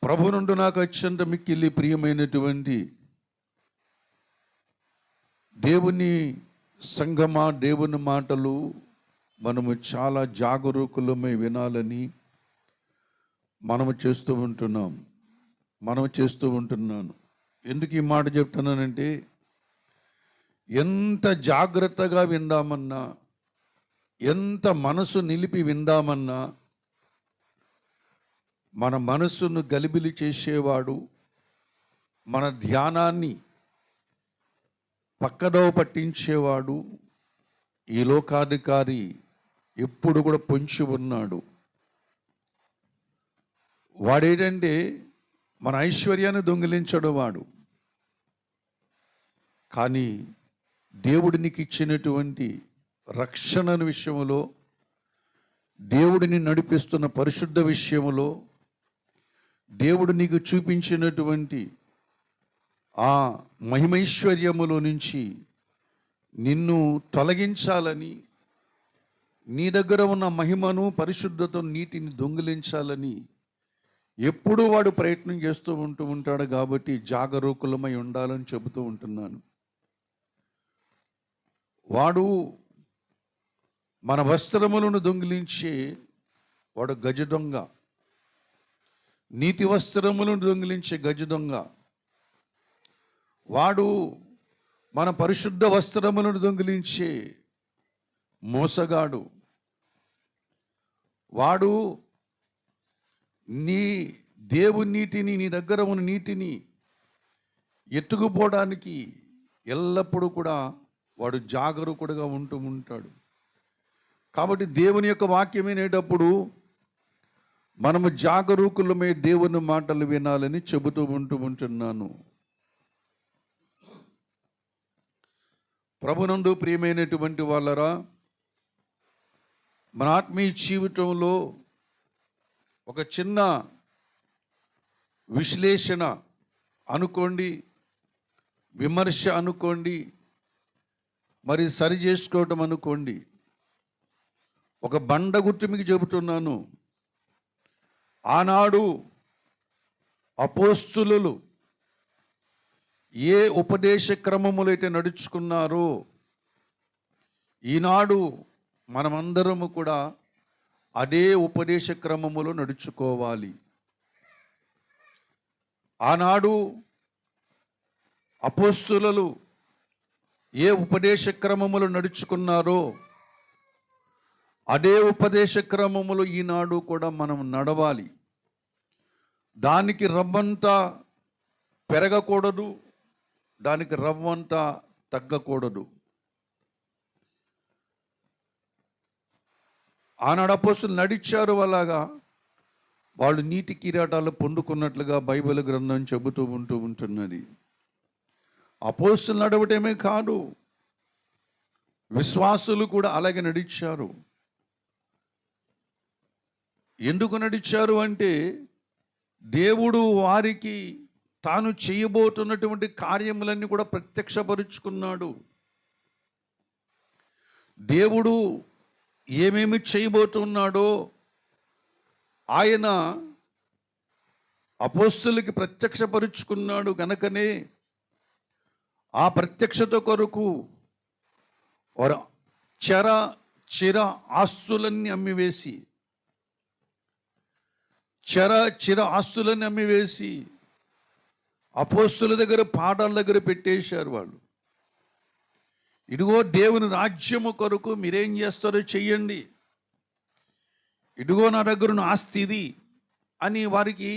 ప్రభు నుండి నాకు అత్యంత మిక్కిలి ప్రియమైనటువంటి దేవుని సంగమా, దేవుని మాటలు మనము చాలా జాగరూకులమై వినాలని మనము చేస్తూ ఉంటున్నాను. ఎందుకు ఈ మాట చెప్తున్నానంటే, ఎంత జాగ్రత్తగా విందామన్నా, ఎంత మనసు నిలిపి విందామన్నా, మన మనసును గలిబిలి చేసేవాడు, మన ధ్యానాన్ని పక్కదోవ పట్టించేవాడు ఈ లోకాధికారి ఎప్పుడు కూడా పొంచి ఉన్నాడు. వాడేంటంటే మన ఐశ్వర్యాన్ని దొంగిలించడు వాడు. కానీ దేవుడు నీకు ఇచ్చినటువంటి రక్షణ విషయంలో, దేవుడిని నడిపిస్తున్న పరిశుద్ధ విషయంలో, దేవుడు నీకు చూపించినటువంటి ఆ మహిమైశ్వర్యములో నుంచి నిన్ను తొలగించాలని, నీ దగ్గర ఉన్న మహిమను, పరిశుద్ధతను, నీటిని దొంగిలించాలని ఎప్పుడూ వాడు ప్రయత్నం చేస్తూ ఉంటాడు. కాబట్టి జాగరూకులమై ఉండాలని చెబుతూ ఉంటున్నాను. వాడు మన వస్త్రములను దొంగిలించే వాడు గజ దొంగ, నీతి వస్త్రములను దొంగిలించే గజ దొంగ. వాడు మన పరిశుద్ధ వస్త్రములను దొంగిలించే మోసగాడు. వాడు నీ దేవుని నీటిని, నీ దగ్గర ఉన్న నీటిని ఎత్తుకుపోవడానికి ఎల్లప్పుడూ కూడా వాడు జాగరూకుడుగా ఉంటాడు. కాబట్టి దేవుని యొక్క వాక్యం వినేటప్పుడు మనము జాగరూకులమై దేవుని మాటలు వినాలని చెబుతూ ఉంటున్నాను. ప్రభునందు ప్రియమైనటువంటి వాళ్ళరా, మన ఆత్మీయ జీవితంలో ఒక చిన్న విశ్లేషణ అనుకోండి, విమర్శ అనుకోండి, మరి సరి చేసుకోవటం అనుకోండి. ఒక బండ గుర్తు మీకు చెబుతున్నాను. ఆనాడు అపోస్తులు ఏ ఉపదేశ క్రమములు అయితే నడుచుకున్నారో, ఈనాడు మనమందరము కూడా అదే ఉపదేశ క్రమములో నడుచుకోవాలి. ఆనాడు అపోస్తులు ఏ ఉపదేశ క్రమములు నడుచుకున్నారో, అదే ఉపదేశ క్రమములు ఈనాడు కూడా మనం నడవాలి. దానికి రవ్వంతా పెరగకూడదు, దానికి రవ్వంతా తగ్గకూడదు. ఆనాడు అపోస్తులు నడిచారు, అలాగా వాళ్ళు నీటి కిరీటాలు పొందుకున్నట్లుగా బైబిల్ గ్రంథం చెబుతూ ఉంటున్నది. అపోస్తులు నడవటమే కాదు, విశ్వాసులు కూడా అలాగే నడిచారు. ఎందుకు నడిచారు అంటే, దేవుడు వారికి తాను చేయబోతున్నటువంటి కార్యములన్నీ కూడా ప్రత్యక్షపరుచుకున్నాడు. దేవుడు ఏమేమి చేయబోతున్నాడో ఆయన అపోస్తులకి ప్రత్యక్షపరుచుకున్నాడు. గనకనే ఆ ప్రత్యక్షత కొరకు వారు చిర ఆస్తులన్నీ అమ్మివేసి, చిర ఆస్తులన్నీ అమ్మివేసి అపోస్తుల దగ్గర, పాదాల దగ్గర పెట్టేశారు. వాళ్ళు, ఇదిగో దేవుని రాజ్యము కొరకు మీరేం చేస్తారో చెయ్యండి, ఇదిగో నా దగ్గర ఉన్న ఆస్తి ఇది అని వారికి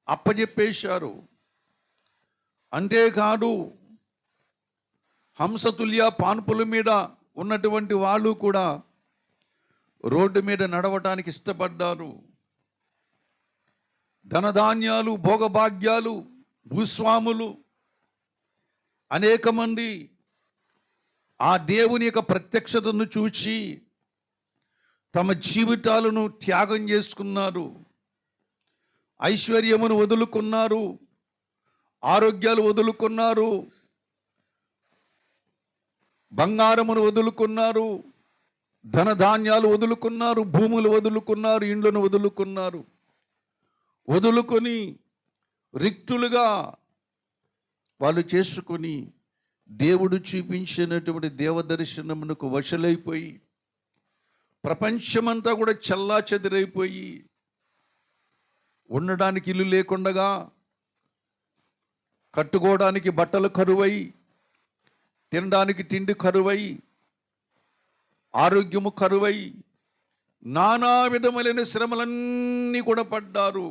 అప్పజెప్పేశారు. అంతేకాదు, హంసతుల్య పాన్పుల మీద ఉన్నటువంటి వాళ్ళు కూడా రోడ్డు మీద నడవటానికి ఇష్టపడ్డారు. ధనధాన్యాలు, భోగభాగ్యాలు, భూస్వాములు అనేక మంది ఆ దేవుని యొక్క ప్రత్యక్షతను చూచి తమ జీవితాలను త్యాగం చేసుకున్నారు. ఐశ్వర్యమును వదులుకున్నారు, ఆరోగ్యాలు వదులుకున్నారు, బంగారమును వదులుకున్నారు, ధనధాన్యాలు వదులుకున్నారు, భూములు వదులుకున్నారు, ఇండ్లను వదులుకున్నారు. వదులుకొని రిక్తులుగా వాళ్ళు చేసుకొని దేవుడు చూపించినటువంటి దేవదర్శనమునకు వశలైపోయి ప్రపంచమంతా కూడా చల్లా చెదిరైపోయి ఉండడానికి ఇల్లు లేకుండగా, కట్టుకోవడానికి బట్టలు కరువై, తినడానికి తిండి కరువై, ఆరోగ్యము కరువై, నానా విధములైన శ్రమలన్నీ కూడా పడ్డారు.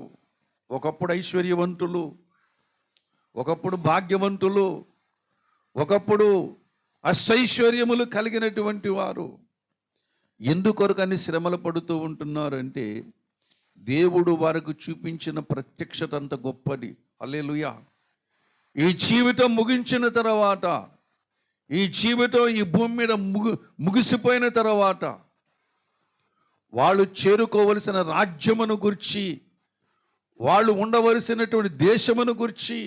ఒకప్పుడు ఐశ్వర్యవంతులు, ఒకప్పుడు భాగ్యవంతులు, ఒకప్పుడు అశైశ్వర్యములు కలిగినటువంటి వారు ఎందుకొరకని శ్రమలు పడుతూ ఉంటున్నారంటే దేవుడు వారికి చూపించిన ప్రత్యక్షత అంత గొప్పది. హల్లెలూయా. ఈ జీవితం ముగించిన తర్వాత, ఈ జీవితం ఈ భూమి మీద ముగిసిపోయిన తర్వాత వాళ్ళు చేరుకోవలసిన రాజ్యమును గురించి, వాళ్ళు ఉండవలసినటువంటి దేశమును గురించి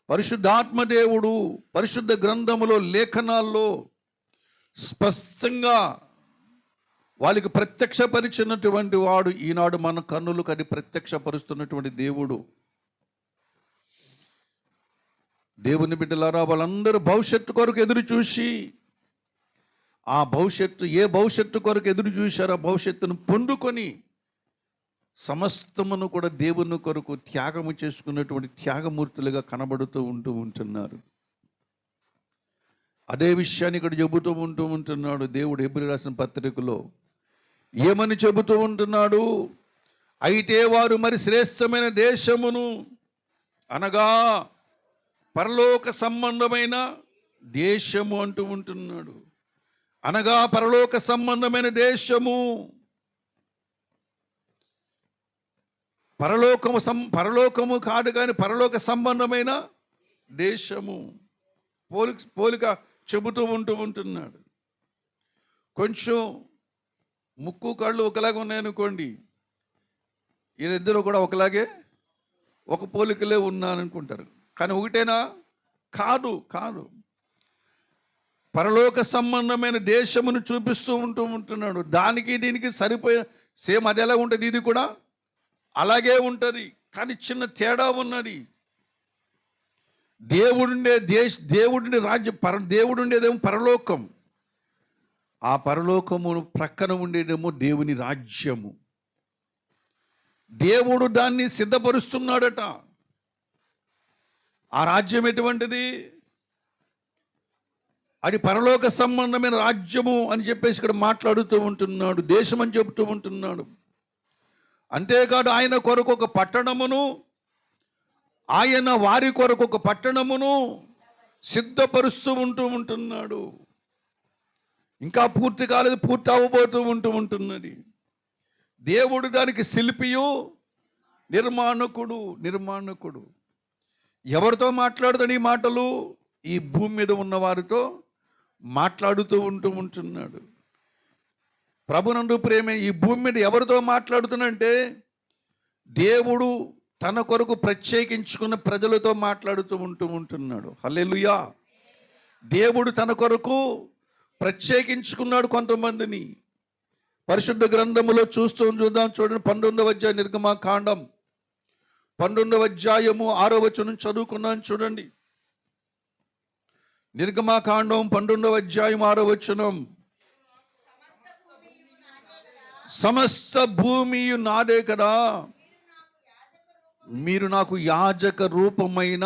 పరిశుద్ధాత్మ దేవుడు పరిశుద్ధ గ్రంథములో, లేఖనాల్లో స్పష్టంగా వాళ్ళకి ప్రత్యక్షపరిచినటువంటి వాడు ఈనాడు మన కన్నులకు అది ప్రత్యక్షపరుస్తున్నటువంటి దేవుడు. దేవుని బిడ్డలారా, వాళ్ళందరూ భవిష్యత్తు కొరకు ఎదురు చూసి, ఆ భవిష్యత్తు ఏ భవిష్యత్తు కొరకు ఎదురు చూశారో ఆ భవిష్యత్తును పొందుకొని సమస్తమును కూడా దేవుని కొరకు త్యాగము చేసుకున్నటువంటి త్యాగమూర్తులుగా కనబడుతూ ఉంటున్నారు. అదే విషయాన్ని ఇక్కడ చెబుతూ ఉంటున్నాడు దేవుడు హెబ్రీ రాసిన పత్రికలో. ఏమని చెబుతూ ఉంటున్నాడు? అయితే వారు మరి శ్రేష్టమైన దేశమును, అనగా పరలోక సంబంధమైన దేశము అంటూ ఉంటున్నాడు. అనగా పరలోక సంబంధమైన దేశము, పరలోకము కాదు కానీ పరలోక సంబంధమైన దేశము పోలిక చెబుతూ ఉంటున్నాడు. కొంచెం ముక్కు కళ్ళు ఒకలాగా ఉన్నాయనుకోండి, వీళ్ళిద్దరూ కూడా ఒకలాగే ఒక పోలికలే ఉన్నారనుకుంటారు. కానీ ఒకటేనా? కాదు. పరలోక సంబంధమైన దేశమును చూపిస్తూ ఉంటున్నాడు. దానికి దీనికి సరిపోయే సేమ్ అది ఎలా ఉంటుంది, ఇది కూడా అలాగే ఉంటుంది. కానీ చిన్న తేడా ఉన్నది. దేవుడి రాజ్యం, దేవుడు ఉండేదేమో పరలోకం, ఆ పరలోకము ప్రక్కన ఉండేదేమో దేవుని రాజ్యము. దేవుడు దాన్ని సిద్ధపరుస్తున్నాడట. ఆ రాజ్యం ఎటువంటిది? అది పరలోక సంబంధమైన రాజ్యము అని చెప్పేసి ఇక్కడ మాట్లాడుతూ ఉంటున్నాడు, దేశం అని చెబుతూ ఉంటున్నాడు. అంతేకాదు ఆయన కొరకు ఒక పట్టణమును, ఆయన వారి కొరకు ఒక పట్టణమును సిద్ధపరుస్తూ ఉంటున్నాడు. ఇంకా పూర్తి కాలేదు, పూర్తి అవ్వబోతూ ఉంటున్నది. దేవుడు దానికి శిల్పియు నిర్మాణకుడు. ఎవరితో మాట్లాడుతాడు ఈ మాటలు? ఈ భూమి మీద ఉన్న వారితో మాట్లాడుతూ ఉంటున్నాడు. ప్రభునందు ప్రేమ, ఈ భూమి మీద ఎవరితో మాట్లాడుతున్నంటే దేవుడు తన కొరకు ప్రత్యేకించుకున్న ప్రజలతో మాట్లాడుతూ ఉంటున్నాడు. హల్లెలూయా. దేవుడు తన కొరకు ప్రత్యేకించుకున్నాడు కొంతమందిని. పరిశుద్ధ గ్రంథములో చూద్దాం, చూడండి. 19వ అధ్యాయం, నిర్గమకాండం 19వ అధ్యాయము 6వ వచనం చదువుకున్నాను చూడండి. నిర్గమకాండం 19వ అధ్యాయం 6వ వచనం. సమస్త భూమి నాదే కదా, మీరు నాకు యాజక రూపమైన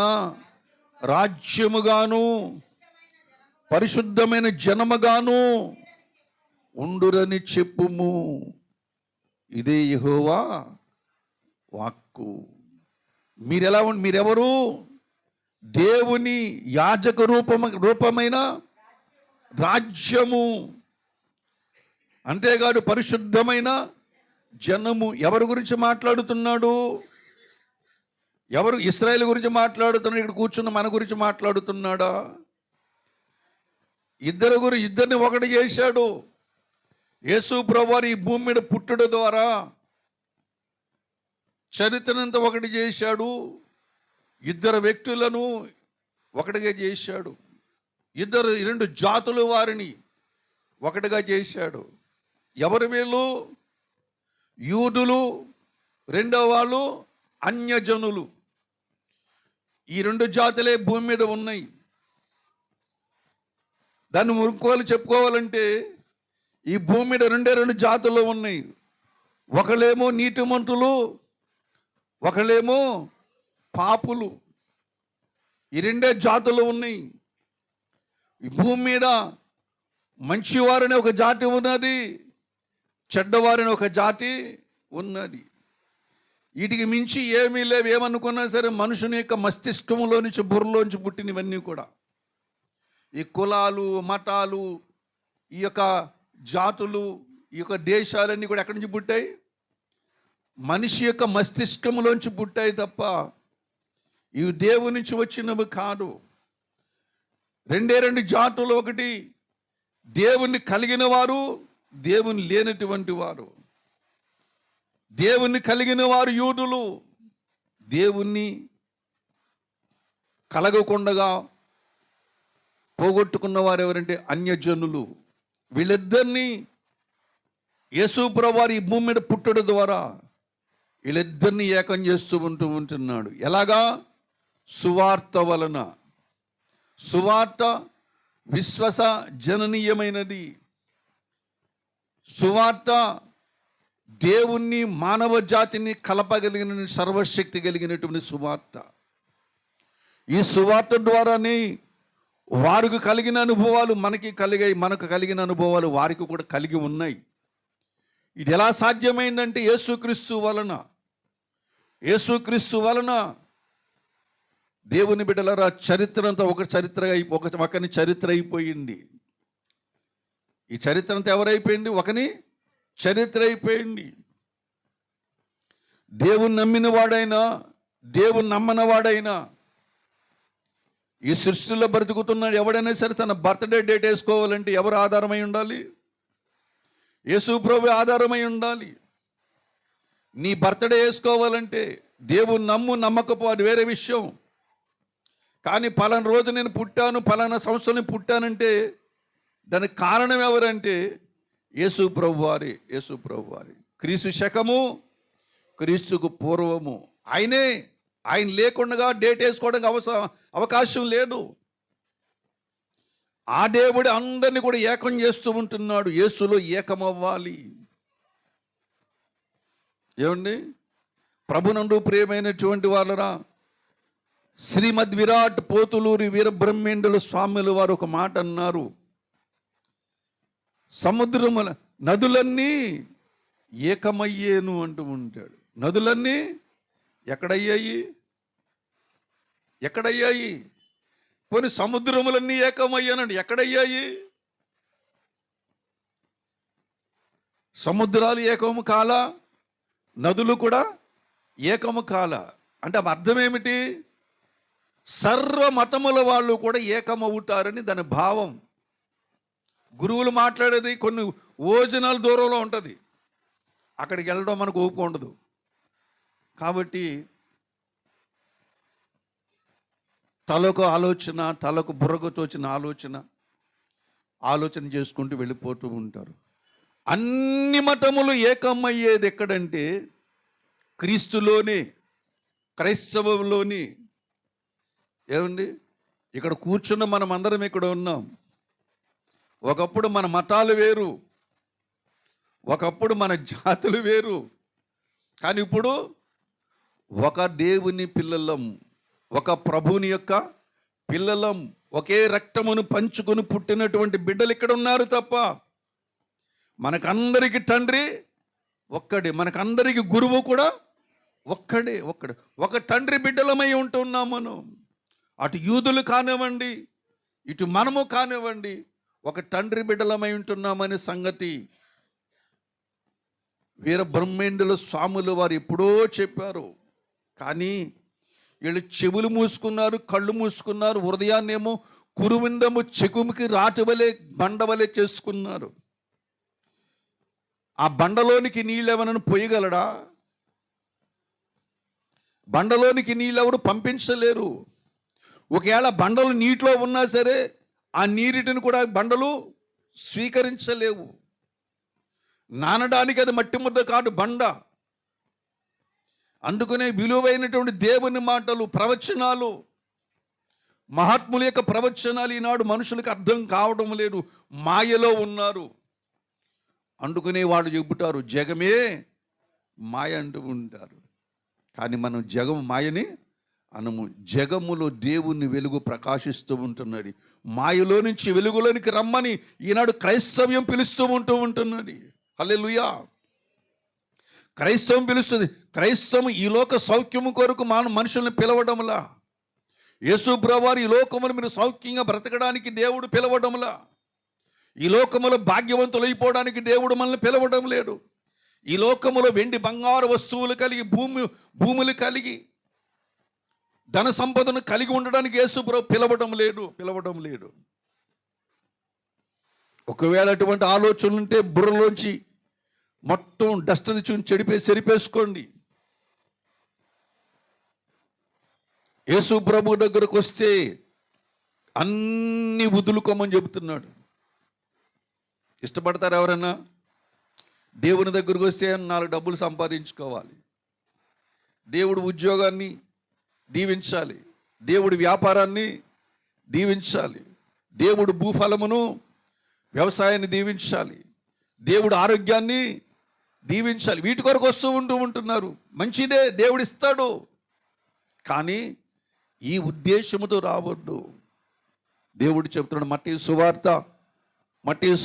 రాజ్యముగాను పరిశుద్ధమైన జనముగాను ఉండురని చెప్పుము. ఇదే యెహోవా వాక్కు. మీరెవరు? దేవుని యాజక రూపమైన రాజ్యము, అంతేకాదు పరిశుద్ధమైన జనము. ఎవరి గురించి మాట్లాడుతున్నాడు? ఎవరు? ఇశ్రాయేలు గురించి మాట్లాడుతున్నాడు. ఇక్కడ కూర్చున్న మన గురించి మాట్లాడుతున్నాడా? ఇద్దరిని ఒకటి చేశాడు. యేసు ప్రభువారు ఈ భూమి మీద పుట్టుట ద్వారా చరిత్రనంతా ఒకటి చేశాడు. ఇద్దరు వ్యక్తులను ఒకటిగా చేశాడు. రెండు జాతుల వారిని ఒకటిగా చేశాడు. ఎవరు వీళ్ళు? యూదులు, రెండో వాళ్ళు అన్యజనులు. ఈ రెండు జాతులే భూమి మీద ఉన్నాయి. దాన్ని మురుకోలు చెప్పుకోవాలంటే ఈ భూమి మీద రెండు జాతులు ఉన్నాయి. ఒకళ్ళేమో నీతిమంతులు, ఒకళ్ళేమో పాపులు. ఈ రెండే జాతులు ఉన్నాయి. ఈ భూమి మీద మంచివారని ఒక జాతి ఉన్నది, చెడ్డవారని ఒక జాతి ఉన్నది. వీటికి మించి ఏమీ లేవు. ఏమనుకున్నా సరే మనుషుని యొక్క మస్తిష్కంలో నుంచి, బుర్రలోంచి పుట్టినవన్నీ కూడా. ఈ కులాలు, మతాలు, ఈ యొక్క జాతులు, ఈ యొక్క దేశాలన్నీ కూడా ఎక్కడి నుంచి పుట్టాయి? మనిషి యొక్క మస్తిష్కంలోంచి పుట్టాయి తప్ప ఇవి దేవుని నుంచి వచ్చినవి కాదు. రెండు జాతులు. ఒకటి దేవుణ్ణి కలిగిన వారు, దేవుని లేనటువంటి వారు. దేవుణ్ణి కలిగిన వారు యూదులు, దేవుణ్ణి కలగకుండగా పోగొట్టుకున్న వారు ఎవరంటే అన్యజనులు. వీళ్ళిద్దరినీ యేసు ప్రభువారు ఈ భూమి మీద పుట్టడం ద్వారా వీళ్ళిద్దరినీ ఏకం చేస్తూ ఉంటున్నాడు. ఎలాగా? సువార్త వలన. సువార్త విశ్వాస జననీయమైనది. సువార్త దేవుణ్ణి, మానవ జాతిని కలపగలిగిన సర్వశక్తి కలిగినటువంటి సువార్త. ఈ సువార్త ద్వారానే వారికి కలిగిన అనుభవాలు మనకి కలిగాయి, మనకు కలిగిన అనుభవాలు వారికి కూడా కలిగి ఉన్నాయి. ఇది ఎలా సాధ్యమైందంటే యేసుక్రీస్తు వలన. యేసుక్రీస్తు వలన దేవుని బిడ్డలారా చరిత్ర అంతా ఒకని చరిత్ర అయిపోయింది. ఈ చరిత్ర అంతా ఎవరైపోయింది? ఒకని చరిత్ర అయిపోయింది. దేవుని నమ్మిన వాడైనా, దేవుని నమ్మని వాడైనా, ఈ సృష్టిలో బ్రతుకుతున్నాడు ఎవడైనా సరే తన బర్త్డే డేట్ వేసుకోవాలంటే ఎవరు ఆధారమై ఉండాలి? యేసు ప్రభువే ఆధారమై ఉండాలి. నీ బర్త్డే వేసుకోవాలంటే దేవుని నమ్మకపో, అది వేరే విషయం. కానీ పలానా రోజు నేను పుట్టాను, పలానా సంవత్సరం పుట్టానంటే దానికి కారణం ఎవరంటే యేసు ప్రభువారే. యేసు ప్రభువారే. క్రీస్తు శకము, క్రీస్తుకు పూర్వము. ఆయన లేకుండా డేట్ వేసుకోవడానికి అవకాశం లేదు. ఆ దేవుడు అందరినీ కూడా ఏకం చేస్తూ ఉంటున్నాడు. యేసులో ఏకమవ్వాలి. ఏమండి? ప్రభునందు ప్రియమైనటువంటి వాళ్ళరా, శ్రీమద్ విరాట్ పోతులూరి వీరబ్రహ్మేంద్రుల స్వాములు వారు ఒక మాట అన్నారు. సముద్రముల నదులన్నీ ఏకమయ్యేను అంటూ ఉంటాడు. నదులన్నీ ఎక్కడయ్యాయి? పోనీ సముద్రములన్నీ ఏకమయ్యానండి, ఎక్కడయ్యాయి? సముద్రాలు ఏకము కాల, నదులు కూడా ఏకము కాల. అంటే అర్థం ఏమిటి? సర్వ మతముల వాళ్ళు కూడా ఏకమవుతారని దాని భావం. గురువులు మాట్లాడేది కొన్ని ఓజనాల దూరంలో ఉంటుంది. అక్కడికి వెళ్ళడం మనకు ఓపిక ఉండదు. కాబట్టి తలకు ఆలోచన, తలకు బుర్రకు తోచిన ఆలోచన చేసుకుంటూ వెళ్ళిపోతూ ఉంటారు. అన్ని మతములు ఏకమయ్యేది ఎక్కడంటే క్రీస్తులోనే, క్రైస్తవంలోని. ఏమండి? ఇక్కడ కూర్చున్న మనం అందరం ఇక్కడ ఉన్నాం. ఒకప్పుడు మన మతాలు వేరు, ఒకప్పుడు మన జాతులు వేరు. కానీ ఇప్పుడు ఒక దేవుని పిల్లలం, ఒక ప్రభుని యొక్క పిల్లలం, ఒకే రక్తమును పంచుకొని పుట్టినటువంటి బిడ్డలు ఇక్కడ ఉన్నారు తప్ప మనకందరికి తండ్రి ఒక్కడే, మనకందరికి గురువు కూడా ఒక్కడే. ఒక తండ్రి బిడ్డలమై ఉంటున్నాం మనం. అటు యూదులు కానివ్వండి, ఇటు మనము కానివ్వండి, ఒక తండ్రి బిడ్డలమై ఉంటున్నామనే సంగతి వీరబ్రహ్మేంద్రుల స్వాములు వారు ఎప్పుడో చెప్పారు. కానీ వీళ్ళు చెవులు మూసుకున్నారు, కళ్ళు మూసుకున్నారు, హృదయాన్నేమో కురువిందము చెకుముకి రాటివలే బండవలే చేసుకున్నారు. ఆ బండలోనికి నీళ్ళెవనను పోయగలడా? బండలోనికి నీళ్ళెవరు పంపించలేరు. ఒకవేళ బండలు నీటిలో ఉన్నా సరే ఆ నీటిని కూడా బండలు స్వీకరించలేవు. నానడానికి అది మట్టి ముద్ద కాదు, బండ. అందుకనే విలువైనటువంటి దేవుని మాటలు, ప్రవచనాలు, మహాత్ముల యొక్క ప్రవచనాలు ఈనాడు మనుషులకు అర్థం కావడం లేదు, మాయలో ఉన్నారు. అందుకనే వాళ్ళు చెబుతారు జగమే మాయ అంటూ ఉంటారు. కానీ మనం జగం మాయని అనము. జగములో దేవుని వెలుగు ప్రకాశిస్తూ ఉంటున్నది. మాయలో నుంచి వెలుగులోనికి రమ్మని ఈనాడు క్రైస్తవ్యం పిలుస్తూ ఉంటున్నది. హల్లెలూయా. క్రైస్తవం పిలుస్తుంది. క్రైస్తవం ఈ లోక సౌఖ్యము కొరకు మనుషుల్ని పిలవడంలా, యేసు ప్రభువారు ఈ లోకమును మీరు సౌఖ్యంగా బ్రతకడానికి దేవుడు పిలవడంలా, ఈ లోకములో భాగ్యవంతులు అయిపోవడానికి దేవుడు మనల్ని పిలవడం లేదు. ఈ లోకములో వెండి బంగారు వస్తువులు కలిగి భూములు కలిగి ధన సంపదను కలిగి ఉండడానికి యేసు ప్రభు పిలవడం లేదు. ఒకవేళ అటువంటి ఆలోచనలు ఉంటే బుర్రలోంచి మొత్తం డస్ట్ చెరిపేసుకోండి. యేసు ప్రభు దగ్గరకు వస్తే అన్ని వదులుకోమని చెబుతున్నాడు. ఇష్టపడతారు ఎవరన్నా? దేవుని దగ్గరకు వస్తే 4 డబ్బులు సంపాదించుకోవాలి, దేవుడు ఉద్యోగాన్ని దీవించాలి, దేవుడి వ్యాపారాన్ని దీవించాలి, దేవుడు భూఫలమును వ్యవసాయాన్ని దీవించాలి, దేవుడు ఆరోగ్యాన్ని దీవించాలి. వీటి కొరకు వస్తూ ఉంటున్నారు. మంచిదే, దేవుడు ఇస్తాడు. కానీ ఈ ఉద్దేశముతో రావద్దు. దేవుడు చెప్తున్నాడు. మత్తయి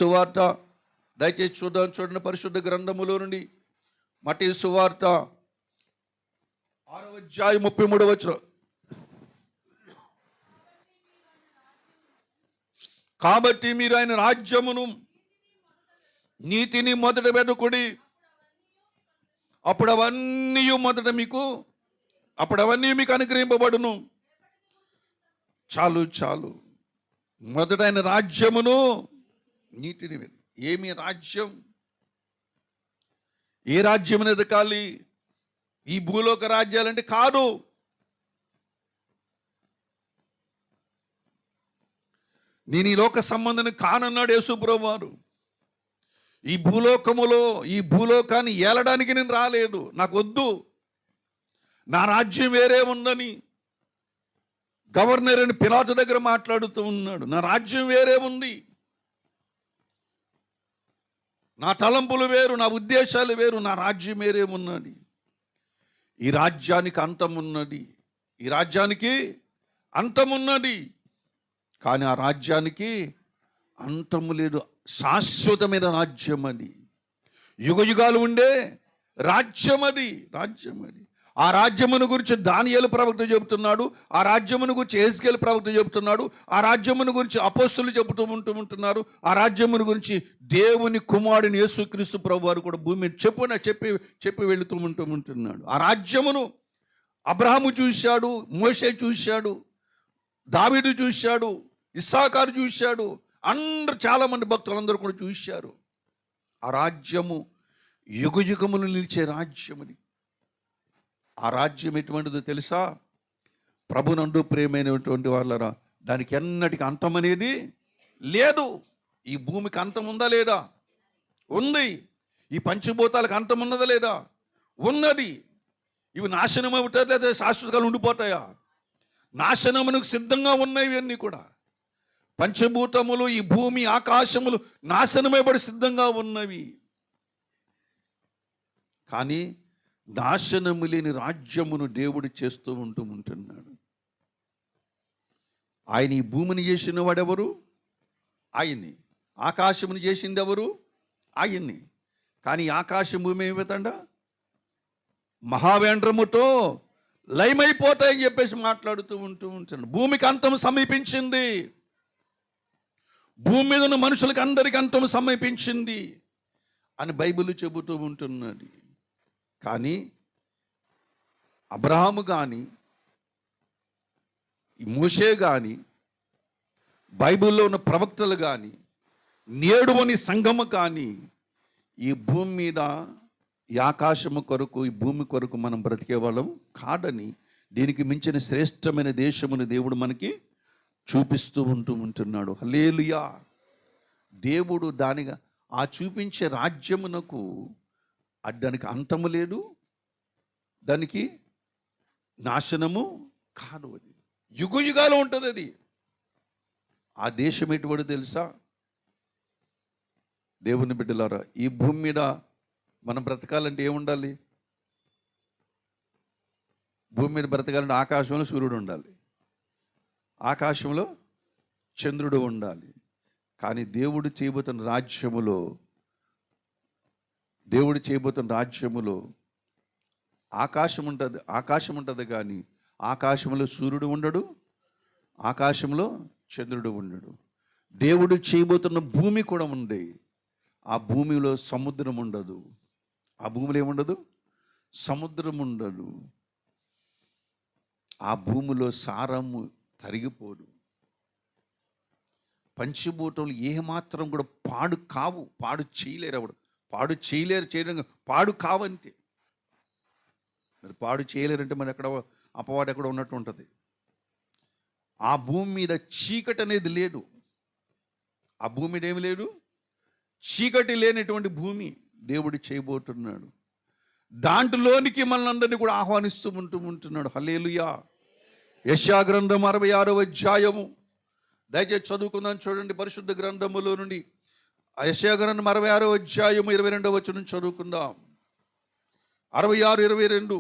సువార్త దయచేసి చూడండి పరిశుద్ధ గ్రంథములో నుండి. మత్తయి సువార్త 6వ అధ్యాయం 33వ వచనం. కాబట్టి మీరు ఆయన రాజ్యమును నీతిని మొదట వెతుకుడి, అప్పుడు అవన్నీ మీకు అనుగ్రహింపబడును. చాలు. మొదట ఆయన రాజ్యమును నీతిని. ఏమి రాజ్యం? ఏ రాజ్యం ఎదకాలి? ఈ భూలోక రాజ్యాలంటే కాదు. నేను ఈ లోక సంబంధం కానన్నాడు యేసు ప్రభువారు. ఈ భూలోకాన్ని ఏలడానికి నేను రాలేదు, నాకు వద్దు, నా రాజ్యం వేరే ఉందని గవర్నర్ అని పిలాతు దగ్గర మాట్లాడుతూ ఉన్నాడు. నా రాజ్యం వేరే ఉంది, నా తలంపులు వేరు, నా ఉద్దేశాలు వేరు, నా రాజ్యం వేరే ఉన్నది. ఈ రాజ్యానికి అంతమున్నది, కానీ ఆ రాజ్యానికి అంతము లేదు. శాశ్వతమైన రాజ్యం అది, యుగయుగాలు ఉండే రాజ్యం అది. ఆ రాజ్యమును గురించి దానియేలు ప్రవక్త చెబుతున్నాడు, ఆ రాజ్యమును గురించి యెహెజ్కేలు ప్రవక్త చెబుతున్నాడు, ఆ రాజ్యమును గురించి అపోస్తలులు చెబుతూ ఉంటున్నారు. ఆ రాజ్యమును గురించి దేవుని కుమారుని యేసుక్రీస్తు ప్రభువారు కూడా భూమి చెప్పి వెళుతూ ఉంటున్నాడు. ఆ రాజ్యమును అబ్రహాము చూశాడు, మోషే చూశాడు, దావీదు చూశాడు, ఇస్సాకారు చూశాడు, చాలామంది భక్తులందరూ కూడా చూశారు. ఆ రాజ్యము యుగయుగములు నిలిచే రాజ్యముని. ఆ రాజ్యం ఎటువంటిదో తెలుసా? ప్రభునందు ప్రియమైనటువంటి వాళ్ళరా, దానికి ఎన్నటికి అంతం అనేది లేదు. ఈ భూమికి అంతం ఉందా లేదా? ఉంది. ఈ పంచభూతాలకు అంతం ఉన్నదా లేదా? ఉన్నది. ఇవి నాశనం అవుతాయి లేదా శాశ్వతకాలు ఉండిపోతాయా? నాశనమునకు సిద్ధంగా ఉన్నాయి ఇవన్నీ కూడా. పంచభూతములు, ఈ భూమి, ఆకాశములు నాశనమైబడి సిద్ధంగా ఉన్నవి. కానీ నాశనము లేని రాజ్యమును దేవుడు చేస్తూ ఉంటున్నాడు. ఆయన ఈ భూమిని చేసిన వాడెవరు? ఆయన్ని. ఆకాశమును చేసింది ఎవరు? ఆయన్ని. కానీ ఆకాశం భూమి ఏమిటండ? మహావేంద్రముతో లయమైపోతాయని చెప్పేసి మాట్లాడుతూ ఉంటున్నాడు. భూమికి అంతం సమీపించింది, భూమి మీద ఉన్న మనుషులకు అందరికీ అంతం సమీపించింది అని బైబిల్ చెబుతూ ఉంటున్నది. కానీ అబ్రహాము కానీ, మోషే కానీ, బైబిల్లో ఉన్న ప్రవక్తలు కానీ, నేడువని సంఘము కానీ ఈ భూమి మీద ఈ ఆకాశము కొరకు, ఈ భూమి కొరకు మనం బ్రతికే వాళ్ళం కాదని, దీనికి మించిన శ్రేష్టమైన దేశమును దేవుడు మనకి చూపిస్తూ ఉంటున్నాడు. హల్లెలూయా. దేవుడు ఆ చూపించే రాజ్యమునకు దానికి అంతము లేదు, దానికి నాశనము కాదు. అది యుగాలు ఉంటుంది. అది ఆ దేశం ఎటువంటి తెలుసా? దేవుని బిడ్డలారా, ఈ భూమి మీద మనం బ్రతకాలంటే ఏముండాలి? భూమి మీద బ్రతకాలంటే ఆకాశంలో సూర్యుడు ఉండాలి, ఆకాశంలో చంద్రుడు ఉండాలి. కానీ దేవుడు చేయబోతున్న రాజ్యములో ఆకాశం ఉంటుంది కానీ ఆకాశంలో సూర్యుడు ఉండడు, ఆకాశంలో చంద్రుడు ఉండడు. దేవుడు చేయబోతున్న భూమి కూడా ఉంది. ఆ భూమిలో సముద్రం ఉండదు. ఆ భూమిలో ఏముండదు? సముద్రం ఉండదు. ఆ భూమిలో సారము తరిగిపోదు. పంచభూతములు ఏమాత్రం కూడా పాడు కావు. పాడు చేయలేరు. చేయడం పాడు కావంటే మరి పాడు చేయలేరంటే మరి ఎక్కడ అపవాడు ఎక్కడ ఉన్నట్టు ఉంటుంది. ఆ భూమి మీద చీకటి అనేది లేదు. ఆ భూమి మీద ఏమి లేదు, చీకటి లేనటువంటి భూమి దేవుడు చేయబోతున్నాడు. దాంట్లోనికి మనల్ని కూడా ఆహ్వానిస్తూ ఉంటున్నాడు. హల్లెలూయా. యెషయా గ్రంథం 66వ అధ్యాయము దయచేసి చదువుకుందాం. చూడండి, పరిశుద్ధ గ్రంథములో నుండి యెషయా గ్రంథం 66వ అధ్యాయము 22వ వచనం చదువుకుందాం. 66:22.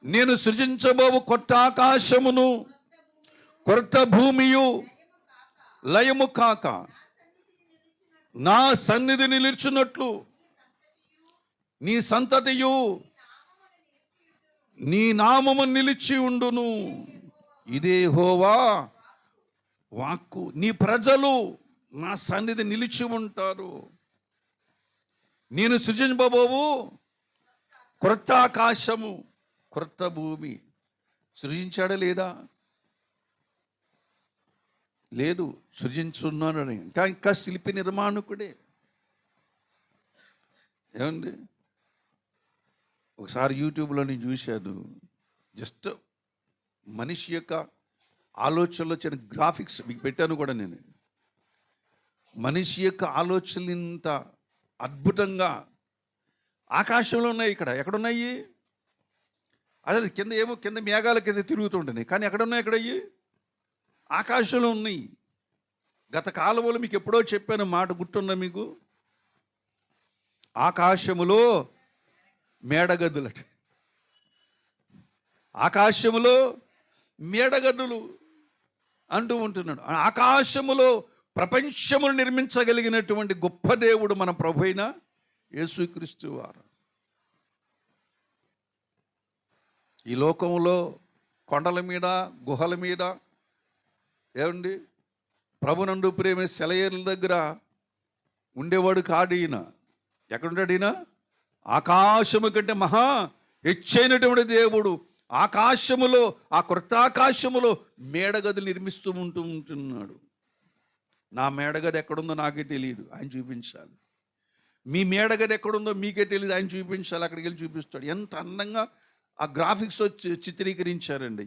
నేను సృజించబోవు కొత్త ఆకాశమును కొత్త భూమియు లయము కాక నా సన్నిధిని నిలిచినట్లు నీ సంతతియు నీ నామము నిలిచి ఉండును. ఇదే యెహోవా వాక్కు. నీ ప్రజలు నా సన్నిధి నిలిచి ఉంటారు. నేను సృజింపబోవు క్రొత్త ఆకాశము క్రొత్త భూమి. సృజించాడా లేదా? లేదు. సృజించున్నాడని ఇంకా శిల్పి నిర్మాణకుడే. ఏమండి, ఒకసారి యూట్యూబ్లో నేను చూశాను. జస్ట్ మనిషి యొక్క ఆలోచనలో చిన్న గ్రాఫిక్స్ మీకు పెట్టాను కూడా నేను. మనిషి యొక్క ఆలోచనలు ఇంత అద్భుతంగా ఆకాశంలో ఉన్నాయి. ఇక్కడ ఎక్కడున్నాయి? అదే కింద మేఘాల కింద తిరుగుతుంటున్నాయి. కానీ ఎక్కడున్నాయి? ఎక్కడయ్యి? ఆకాశంలో ఉన్నాయి. గత కాలంలో మీకు ఎప్పుడో చెప్పాను మాట, గుర్తున్నా మీకు? ఆకాశములో మేడగదులట. ఆకాశములో మేడగదులు అంటూ ఉంటున్నాడు. ఆకాశములో ప్రపంచమును నిర్మించగలిగినటువంటి గొప్ప దేవుడు మన ప్రభు అయిన యేసుక్రీస్తు వారు. ఈ లోకంలో కొండల మీద గుహల మీద ఏమండి ప్రభునందు ప్రేమ సెలయేరుల దగ్గర ఉండేవాడు కాదు ఈయన. ఎక్కడుంటాడు ఈయన? ఆకాశము కంటే మహా హెచ్చైనటువంటి దేవుడు ఆకాశములో, ఆ క్రొత్త ఆకాశములో మేడగదులు నిర్మిస్తూ ఉంటున్నాడు. నా మేడగది ఎక్కడుందో నాకే తెలియదు, ఆయన చూపించాలి. మీ మేడగది ఎక్కడుందో మీకే తెలియదు, ఆయన చూపించాలి. అక్కడికి వెళ్ళి చూపిస్తాడు. ఎంత అందంగా ఆ గ్రాఫిక్స్ వచ్చి చిత్రీకరించారండి.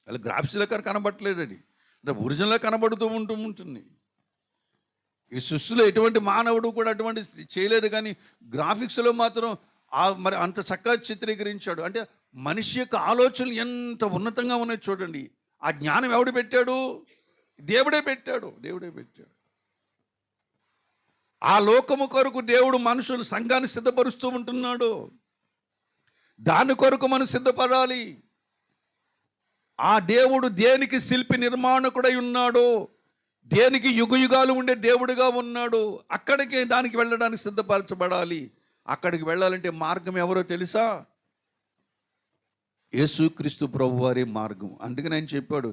అలా గ్రాఫిక్స్లో కనబట్టలేదండి, అంటే ఒరిజినల్గా కనబడుతూ ఉంటుంది. ఈ సృష్టిలో ఎటువంటి మానవుడు కూడా అటువంటి చేయలేదు. కానీ గ్రాఫిక్స్లో మాత్రం మరి అంత చక్కగా చిత్రీకరించాడు. అంటే మనిషి యొక్క ఆలోచనలు ఎంత ఉన్నతంగా ఉన్నాయి చూడండి. ఆ జ్ఞానం ఎవడు పెట్టాడు? దేవుడే పెట్టాడు. ఆ లోకము కొరకు దేవుడు మనుషులు సంఘాన్ని సిద్ధపరుస్తూ ఉంటున్నాడు. దాని కొరకు మనం సిద్ధపడాలి. ఆ దేవుడు దేనికి శిల్పి నిర్మాణకుడై ఉన్నాడు, దేనికి యుగాలు ఉండే దేవుడిగా ఉన్నాడు. అక్కడికి దానికి వెళ్ళడానికి సిద్ధపరచబడాలి. అక్కడికి వెళ్ళాలంటే మార్గం ఎవరో తెలుసా? యేసుక్రీస్తు ప్రభువారి మార్గం. అందుకని ఆయన చెప్పాడు,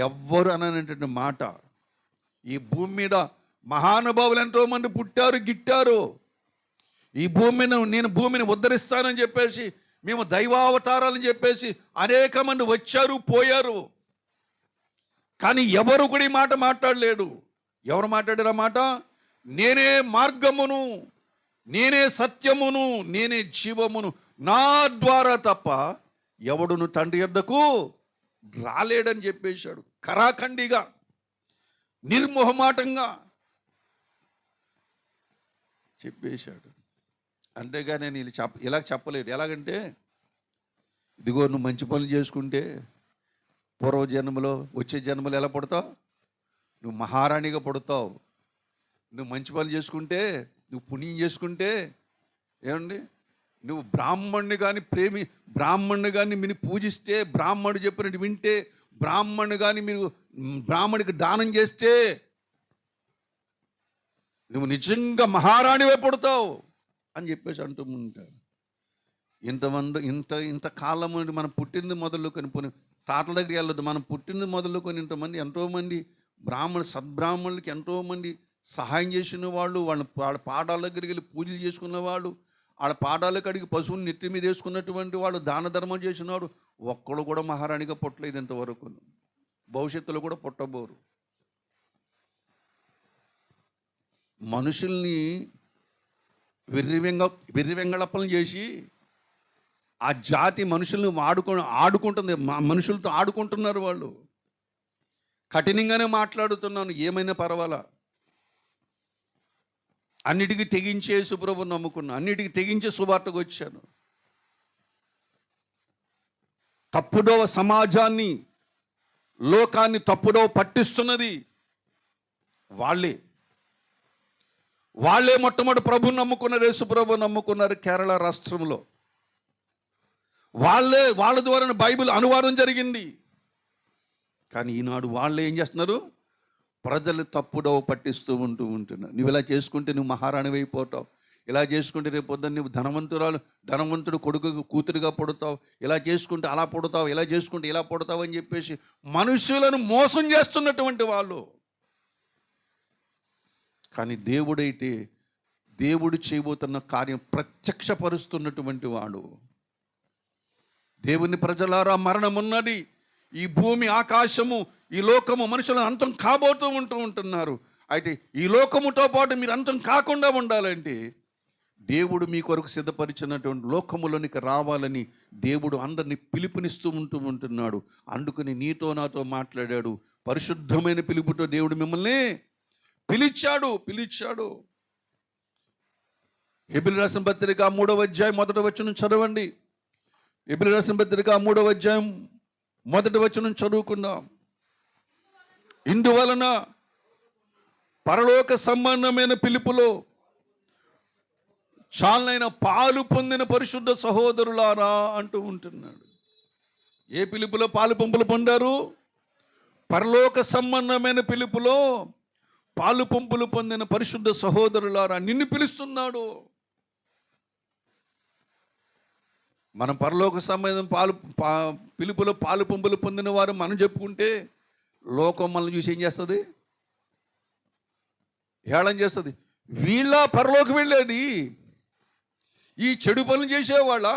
ఎవ్వరు అనేటువంటి మాట. ఈ భూమి మీద మహానుభావులు ఎంతోమంది పుట్టారు, గిట్టారు. ఈ నేను భూమిని ఉద్ధరిస్తానని చెప్పేసి, మేము దైవావతారాలని చెప్పేసి అనేక మంది వచ్చారు, పోయారు. కానీ ఎవరు కూడా ఈ మాట మాట్లాడలేడు. ఎవరు మాట్లాడారు ఆ మాట? నేనే మార్గమును, నేనే సత్యమును, నేనే జీవమును, నా ద్వారా తప్ప ఎవడును తండ్రి యొద్దకు రాలేడని చెప్పేశాడు. కరాఖండిగా, నిర్మోహమాటంగా. చెప్పేశాడు. అంతేగాని నేను ఇలా చెప్పలేడు. ఎలాగంటే, ఇదిగో నువ్వు మంచి పనులు చేసుకుంటే పూర్వ జన్మలో వచ్చే జన్మలో ఎలా పుడతావు? నువ్వు మహారాణిగా పుడతావు. నువ్వు మంచి పనులు చేసుకుంటే, నువ్వు పుణ్యం చేసుకుంటే ఏమండి, నువ్వు బ్రాహ్మణ్ణి కానీ మీరు పూజిస్తే, బ్రాహ్మణుడు చెప్పినట్టు వింటే, బ్రాహ్మణ్ణి కానీ మీరు బ్రాహ్మణికి దానం చేస్తే నువ్వు నిజంగా మహారాణివే పుడతావు అని చెప్పేసి అంటూ ఉంటారు. ఇంత కాలం మనం పుట్టింది మొదలుకొని తాతల దగ్గరికి వెళ్ళొద్దు. మనం పుట్టింది మొదలుకొని ఎంతోమంది సద్బ్రాహ్మణులకి ఎంతోమంది సహాయం చేసిన వాళ్ళు, వాళ్ళ పాడాల దగ్గరికి వెళ్ళి పూజలు చేసుకున్న వాళ్ళు, వాళ్ళ పాడాలకు అడిగి పశువుని నెత్తి మీద వేసుకున్నటువంటి వాళ్ళు, దాన ధర్మం చేసినవాడు ఒక్కడు కూడా మహారాణిగా పుట్టలేదు ఇంతవరకు. భవిష్యత్తులో కూడా పుట్టబోరు. మనుషుల్ని వెర్రివెంగళప్పలను చేసి ఆ జాతి మనుషుల్ని ఆడుకుంటుంది. మనుషులతో ఆడుకుంటున్నారు వాళ్ళు. కఠినంగానే మాట్లాడుతున్నాను, ఏమైనా పర్వాలా. అన్నిటికీ తెగించే యేసుప్రభుని నమ్ముకున్నా, అన్నిటికీ తెగించే సువార్తకు వచ్చాను. తప్పుడో సమాజాన్ని, లోకాన్ని తప్పుడో పట్టిస్తున్నది వాళ్ళే మొట్టమొదటి ప్రభుని నమ్ముకున్నారు, యేసుప్రభుని నమ్ముకున్నారు కేరళ రాష్ట్రంలో. వాళ్ళ ద్వారా బైబిల్ అనువాదం జరిగింది. కానీ ఈనాడు వాళ్ళే ఏం చేస్తున్నారు? ప్రజలు తప్పుడో పట్టిస్తూ ఉంటున్నారు. నువ్వు ఇలా చేసుకుంటే నువ్వు మహారాణి అయిపోతావు, ఇలా చేసుకుంటే రేపు పొద్దున్న నువ్వు ధనవంతుడు కొడుకు కూతురుగా పుడతావు, ఇలా చేసుకుంటే అలా పుడతావు, ఇలా చేసుకుంటే ఇలా పుడతావు అని చెప్పేసి మనుషులను మోసం చేస్తున్నటువంటి వాళ్ళు. కానీ దేవుడైతే దేవుడు చేయబోతున్న కార్యం ప్రత్యక్షపరుస్తున్నటువంటి వాడు. దేవుని ప్రజలారా, మరణం ఉన్నది, ఈ భూమి ఆకాశము ఈ లోకము మనుషులను అంతం కాబోతూ ఉంటున్నారు. అయితే ఈ లోకముతో పాటు మీరు అంతం కాకుండా ఉండాలంటే దేవుడు మీ కొరకు సిద్ధపరిచినటువంటి లోకములోనికి రావాలని దేవుడు అందరినీ పిలుపునిస్తూ ఉంటున్నాడు. అందుకని నీతో నాతో మాట్లాడాడు. పరిశుద్ధమైన పిలుపుతో దేవుడు మిమ్మల్ని పిలిచాడు. హెబ్రీయులకు రాసిన పత్రిక 3వ అధ్యాయం 1వ వచనం చదవండి. హెబ్రీయులకు రాసిన పత్రిక 3వ అధ్యాయం 1వ వచనం చదువుకుందాం. ఇందువలన పరలోక సంబంధమైన పిలుపులో చాలైన పాలు పొందిన పరిశుద్ధ సహోదరులారా అంటూ ఉంటున్నాడు. ఏ పిలుపులో పాలు పంపులు పొందారు? పరలోక సంబంధమైన పిలుపులో పాలు పంపులు పొందిన పరిశుద్ధ సహోదరులారా నిన్ను పిలుస్తున్నాడు. మనం పరలోక సంబంధం పిలుపులో పాలు పంపులు పొందిన వారు మనం చెప్పుకుంటే లోకం మనల్ని చూసి ఏం చేస్తుంది? హేళన చేస్తుంది. వీళ్ళ పరలోకి వెళ్ళేది ఈ చెడు పనులు చేసేవాళ్ళ,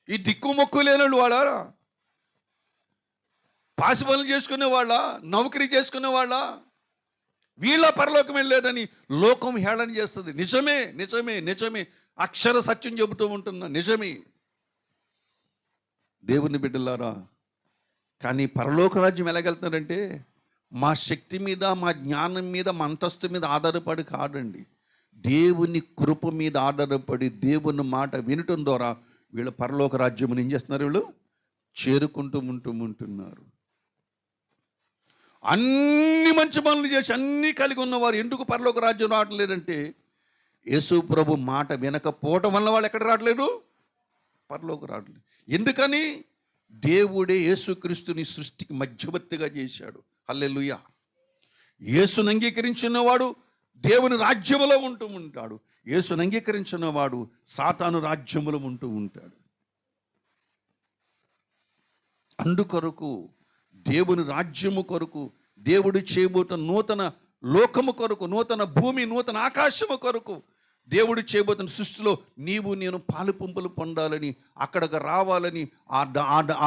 ఈ దిక్కుమొక్కు లేని వాళ్ళ, పాసి పనులు చేసుకునేవాళ్ళ, నౌకరీ చేసుకునేవాళ్ళ, వీళ్ళ పరలోకం వెళ్ళలేదని లోకం హేళన చేస్తుంది. నిజమే అక్షర సత్యం చెబుతూ ఉంటున్నా, నిజమే దేవుని బిడ్డలారా. కానీ పరలోక రాజ్యం ఎలాగెళ్తున్నారంటే మా శక్తి మీద, మా జ్ఞానం మీద, మా అంతస్తు మీద ఆధారపడి కాదండి, దేవుని కృప మీద ఆధారపడి దేవుని మాట వినటం ద్వారా వీళ్ళ పరలోక రాజ్యం ఏం చేస్తున్నారు? వీళ్ళు చేరుకుంటూ ఉంటున్నారు. అన్ని మంచి పనులు చేసి అన్నీ కలిగి ఉన్నవారు ఎందుకు పరలోక రాజ్యం రావట్లేదంటే యేసు ప్రభు మాట వినకపోవటం వల్ల వాళ్ళు ఎక్కడ రావట్లేదు? పరలోక రావట్లేదు. ఎందుకని? దేవుడే యేసుక్రీస్తుని సృష్టికి మధ్యవర్తిగా చేశాడు. హల్లెలూయా. యేసును అంగీకరించిన వాడు దేవుని రాజ్యములో ఉంటూ ఉంటాడు. యేసును అంగీకరించిన వాడు సాతాను రాజ్యములో ఉంటూ ఉంటాడు. అందుకొరకు దేవుని రాజ్యము కొరకు, దేవుడు చేయబోతున్న నూతన లోకము కొరకు, నూతన భూమి, నూతన ఆకాశము కొరకు, దేవుడు చేయబోతున్న సృష్టిలో నీవు నేను పాలు పంపులు పొందాలని, అక్కడికి రావాలని,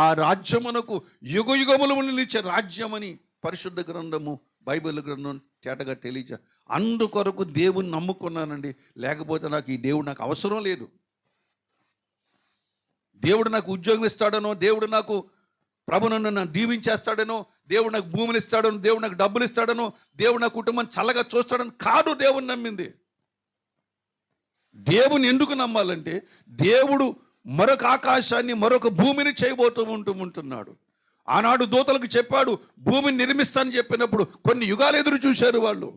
ఆ రాజ్యమునకు యుగయుగములు నిలిచే రాజ్యమని పరిశుద్ధ గ్రంథము, బైబిల్ గ్రంథం తేటగా తెలియచే. అందుకొరకు దేవుని నమ్ముకున్నానండి. లేకపోతే నాకు ఈ దేవుడు నాకు అవసరం లేదు. దేవుడు నాకు ఉద్యోగం ఇస్తాడనో, దేవుడు నాకు ప్రభును నన్ను దీవించేస్తాడనో, దేవుడు నాకు భూములు ఇస్తాడనో, దేవుడు నాకు డబ్బులు ఇస్తాడనో, దేవుడు నా కుటుంబాన్ని చల్లగా చూస్తాడని కాదు దేవుని నమ్మింది. దేవుని ఎందుకు నమ్మాలంటే దేవుడు మరొక ఆకాశాన్ని మరొక భూమిని చేయబోతూ ఉంటున్నాడు. ఆనాడు దూతలకు చెప్పాడు, భూమిని నిర్మిస్తానని చెప్పినప్పుడు కొన్ని యుగాలు ఎదురు చూశారు. వాళ్ళు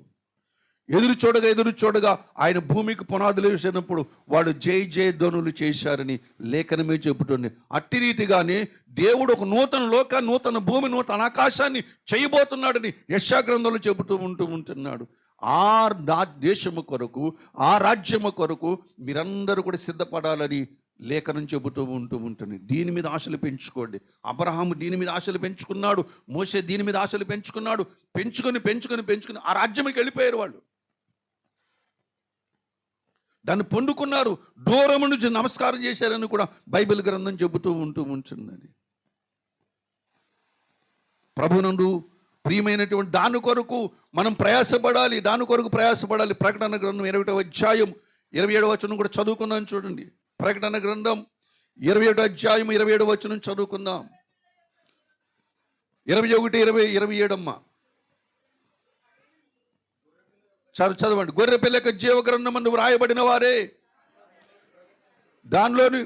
ఎదురు చూడగా ఆయన భూమికి పునాదులు వేసినప్పుడు వాళ్ళు జై జయ ధ్వనులు చేశారని లేఖనమే చెబుతుంది. అట్టి రీతిగానే దేవుడు ఒక నూతన లోకాన్ని, నూతన భూమి, నూతన ఆకాశాన్ని చేయబోతున్నాడని యెషయా గ్రంథంలో చెబుతూ ఉంటున్నాడు. ఆ దేశము కొరకు, ఆ రాజ్యము కొరకు మీరందరూ కూడా సిద్ధపడాలని లేఖనం చెబుతూ ఉంటుంది. దీని మీద ఆశలు పెంచుకోండి. అబ్రహాము దీని మీద ఆశలు పెంచుకున్నాడు, మోషే దీని మీద ఆశలు పెంచుకున్నాడు. పెంచుకొని ఆ రాజ్యంకి వెళ్ళిపోయారు. వాళ్ళు దాన్ని పొందుకున్నారు. దూరం నుంచి నమస్కారం చేశారని కూడా బైబిల్ గ్రంథం చెబుతూ ఉంటున్నది. ప్రభునందు ప్రియమైనటువంటి దాని కొరకు మనం ప్రయాసపడాలి. ప్రకటన గ్రంథం 21వ అధ్యాయం 27వ వచనం కూడా చదువుకున్నాను చూడండి. ప్రకటన గ్రంథం 21వ అధ్యాయం 27వ వచనం చదువుకుందాం. 21, 20, 27 అమ్మా చదవండి. గొర్రె పిల్ల యొక్క జీవ గ్రంథం అందు వ్రాయబడిన వారే దానిలోని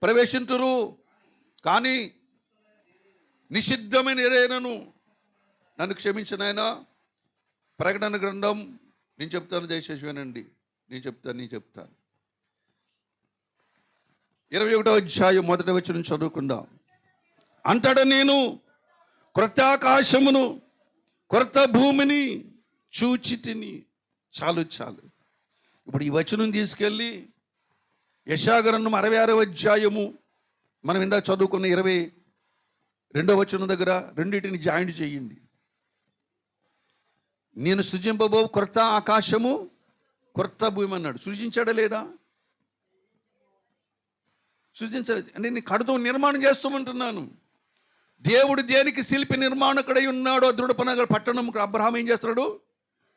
ప్రవేశింతురు, కానీ నిషిద్ధమైన ఏదైనాను నన్ను క్షమించిన ఆయన. ప్రకటన గ్రంథం నేను చెప్తాను, దయచేసి వినండి. నేను చెప్తాను 21వ అధ్యాయం 1వ వచనం చదువుకుందాం. అంతటా నేను క్రొత్త ఆకాశమును క్రొత్త భూమిని చూచితిని. చాలు. ఇప్పుడు ఈ వచనం తీసుకెళ్ళి యెషయా గ్రంథం 66వ అధ్యాయము మనం ఇందాక చదువుకున్న 22వ వచనం దగ్గర రెండింటిని జాయింట్ చేయండి. నేను సృజింపబో క్రొత్త ఆకాశము క్రొత్త భూమి అన్నాడు. సృజించాడా లేదా? సృజించలేదు. అంటే నేను కడుతూ నిర్మాణం చేస్తామంటున్నాను. దేవుడు దేనికి శిల్పి నిర్మాణకుడై ఉన్నాడో దృఢపనగల పట్టణం అబ్రహాం ఏం చేస్తున్నాడు?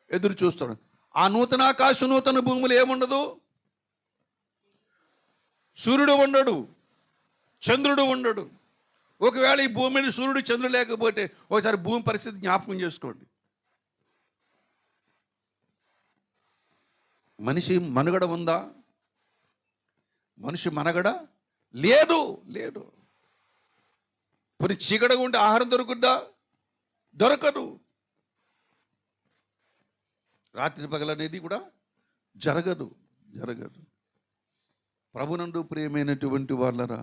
ఎదురు చూస్తాడు. ఆ నూతన ఆకాశం నూతన భూములు ఏముండదు. సూర్యుడు ఉండడు, చంద్రుడు ఉండడు. ఒకవేళ ఈ భూమి మీద సూర్యుడు చంద్రుడు లేకపోతే ఒకసారి భూమి పరిస్థితి జ్ఞాపకం చేసుకోండి. మనిషి మనుగడ ఉందా? మనిషి మనుగడ లేదు. కొన్ని చీకటిగా ఉంటే ఆహారం దొరుకుద్దా? దొరకదు. రాత్రి పగలనేది కూడా జరగదు. ప్రభునందు ప్రియమైనటువంటి వాళ్ళరా,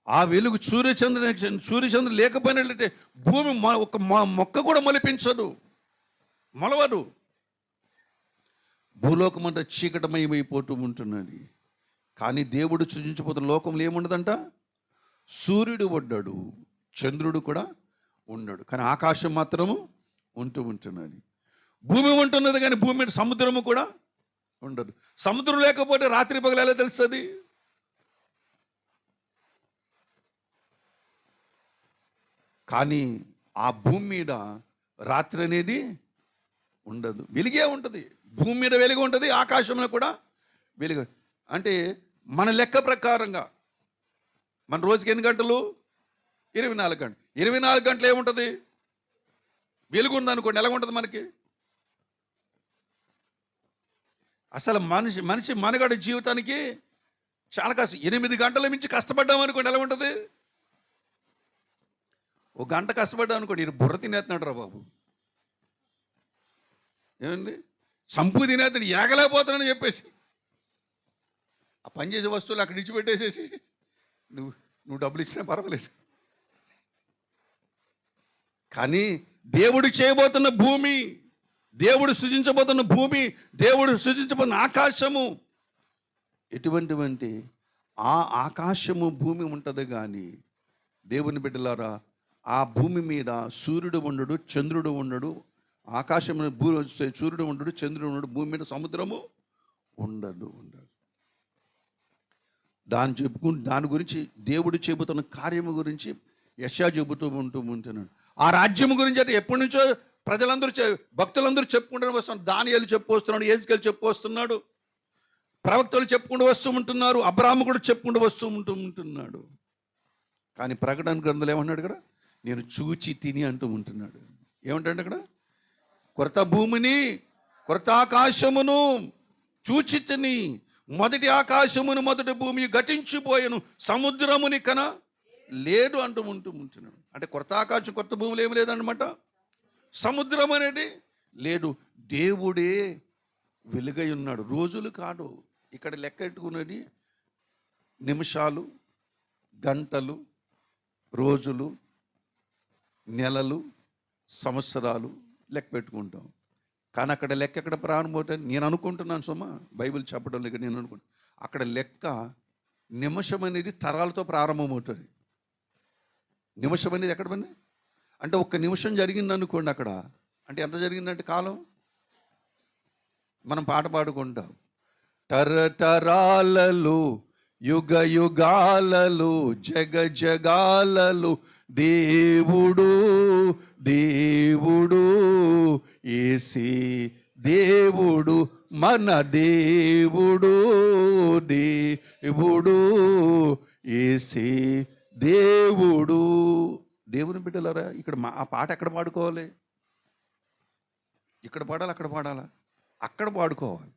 ఆ వెలుగు సూర్యచంద్రుడు లేకపోయినట్లయితే భూమి ఒక మొక్క కూడా మొలిపించదు, మొలవదు. భూలోకం అంతా చీకటమయమైపోతూ ఉంటున్నది. కానీ దేవుడు సృజించిపోతున్న లోకంలో ఏముండదంట? సూర్యుడు ఉండడు, చంద్రుడు కూడా ఉండడు, కానీ ఆకాశం మాత్రము ఉంటున్నది. భూమి ఉంటున్నది కానీ భూమి మీద సముద్రము కూడా ఉండదు. సముద్రం లేకపోతే రాత్రి పగలు ఎలా తెలుస్తుంది? కానీ ఆ భూమి మీద రాత్రి అనేది ఉండదు, వెలిగే ఉంటుంది. భూమి మీద వెలుగు ఉంటుంది, ఆకాశంలో కూడా వెలుగు. అంటే మన లెక్క ప్రకారంగా మన రోజుకి ఎన్ని గంటలు? 24 గంటలు. 24 గంటలు ఏముంటుంది? వెలుగు ఉందనుకోండి, ఎలాగ ఉంటుంది మనకి? అసలు మనిషి మనుగడ జీవితానికి చాలా కష్టం. 8 గంటల మించి కష్టపడ్డాం అనుకోండి, ఎలా ఉంటుంది? ఒక గంట కష్టపడ్డాం అనుకోండి, ఈయన బుర్ర తినేస్తున్నాడు రా బాబు, ఏమండి, సంపు తినేస్తాడు, ఏగలేకపోతున్నాడని చెప్పేసి ఆ పనిచేసే వస్తువులు అక్కడ ఇచ్చిపెట్టేసేసి నువ్వు డబ్బులు ఇచ్చినా పర్వాలేదు. కానీ దేవుడు చేయబోతున్న భూమి, దేవుడు సృజించబోతున్న భూమి, దేవుడు సృజించబోతున్న ఆకాశము ఎటువంటివంటి ఆ ఆకాశము భూమి ఉంటుంది. కానీ దేవుని బిడ్డలారా, ఆ భూమి మీద సూర్యుడు ఉండడు, చంద్రుడు ఉండడు. ఆకాశం సూర్యుడు ఉండడు, చంద్రుడు ఉండడు. భూమి మీద సముద్రము ఉండదు. దాని గురించి దేవుడు చెబుతున్న కార్యము గురించి యెషయా చెబుతూ ఉంటున్నాడు. ఆ రాజ్యము గురించి అయితే ఎప్పటి నుంచో ప్రజలందరూ భక్తులందరూ చెప్పుకుంటూ వస్తున్నారు. దానియేలు చెప్పు వస్తున్నాడు, యెహెజ్కేలు చెప్పు వస్తున్నాడు, ప్రవక్తలు చెప్పుకుంటూ వస్తూ ఉంటున్నారు, అబ్రాహాము కూడా చెప్పుకుంటూ వస్తూ ఉంటున్నాడు. కానీ ప్రకటన గ్రంథంలో ఏమన్నాడు? ఇక్కడ నేను చూచి తిని అంటూ ఉంటున్నాడు. ఏమంటాడు అక్కడ? కొత్త భూమిని కొత్త ఆకాశమును చూచితిని, మొదటి ఆకాశమును మొదటి భూమి గతించిపోయాను, సముద్రముని కన లేదు ఉంటున్నాడు. అంటే కొత్త ఆకాశం కొత్త భూములు ఏమి లేదన్నమాట. సముద్రం అనేది లేదు. దేవుడే వెలుగై ఉన్నాడు. రోజులు కాదు ఇక్కడ లెక్కెట్టుకున్నది, నిమిషాలు, గంటలు, రోజులు, నెలలు, సంవత్సరాలు లెక్క పెట్టుకుంటాం. కానీ అక్కడ లెక్క ఎక్కడ ప్రారంభమవుతుంది నేను అనుకుంటున్నాను సుమా, బైబిల్ చెప్పడం లేక నేను అనుకుంటున్నాను. అక్కడ లెక్క నిమిషం అనేది తరాలతో ప్రారంభమవుతుంది. నిమిషం అనేది ఎక్కడ పని అంటే ఒక్క నిమిషం జరిగింది అనుకోండి అక్కడ, అంటే ఎంత జరిగిందంటే కాలం. మనం పాట పాడుకుంటాం, తరతరాలలో యుగ యుగాలలో జగ జగాలలో దేవుడు దేవుడు యేసే దేవుడు మన దేవుడు దేవుడు యేసే దేవుడు. దేవుని బిడ్డలారా, ఇక్కడ ఆ పాట ఎక్కడ పాడుకోవాలి? ఇక్కడ పాడాలి, అక్కడ పాడాలా? అక్కడ పాడుకోవాలి.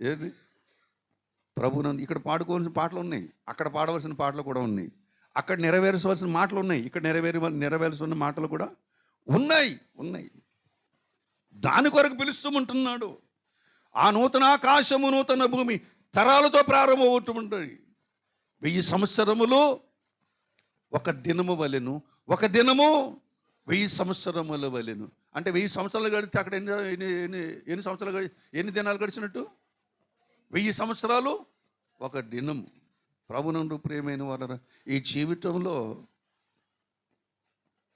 ఏది ప్రభునందు ఇక్కడ పాడుకోవాల్సిన పాటలు ఉన్నాయి, అక్కడ పాడవలసిన పాటలు కూడా ఉన్నాయి. అక్కడ నెరవేర్చవలసిన మాటలు ఉన్నాయి, ఇక్కడ నెరవేర్చిన మాటలు కూడా ఉన్నాయి. దాని కొరకు పిలుస్తూంటున్నాడు. ఆ నూతన ఆకాశము నూతన భూమి తరాలతో ప్రారంభమవుతుంటుంది. 1000 సంవత్సరములు ఒక దినము వలెను, ఒక దినము 1000 సంవత్సరముల వలెను. అంటే 1000 సంవత్సరాలు గడితే అక్కడ ఎన్ని సంవత్సరాలు ఎన్ని దినాలు గడిచినట్టు? 1000 సంవత్సరాలు ఒక దినము. ప్రభునందు ప్రియమైన వారు, ఈ జీవితంలో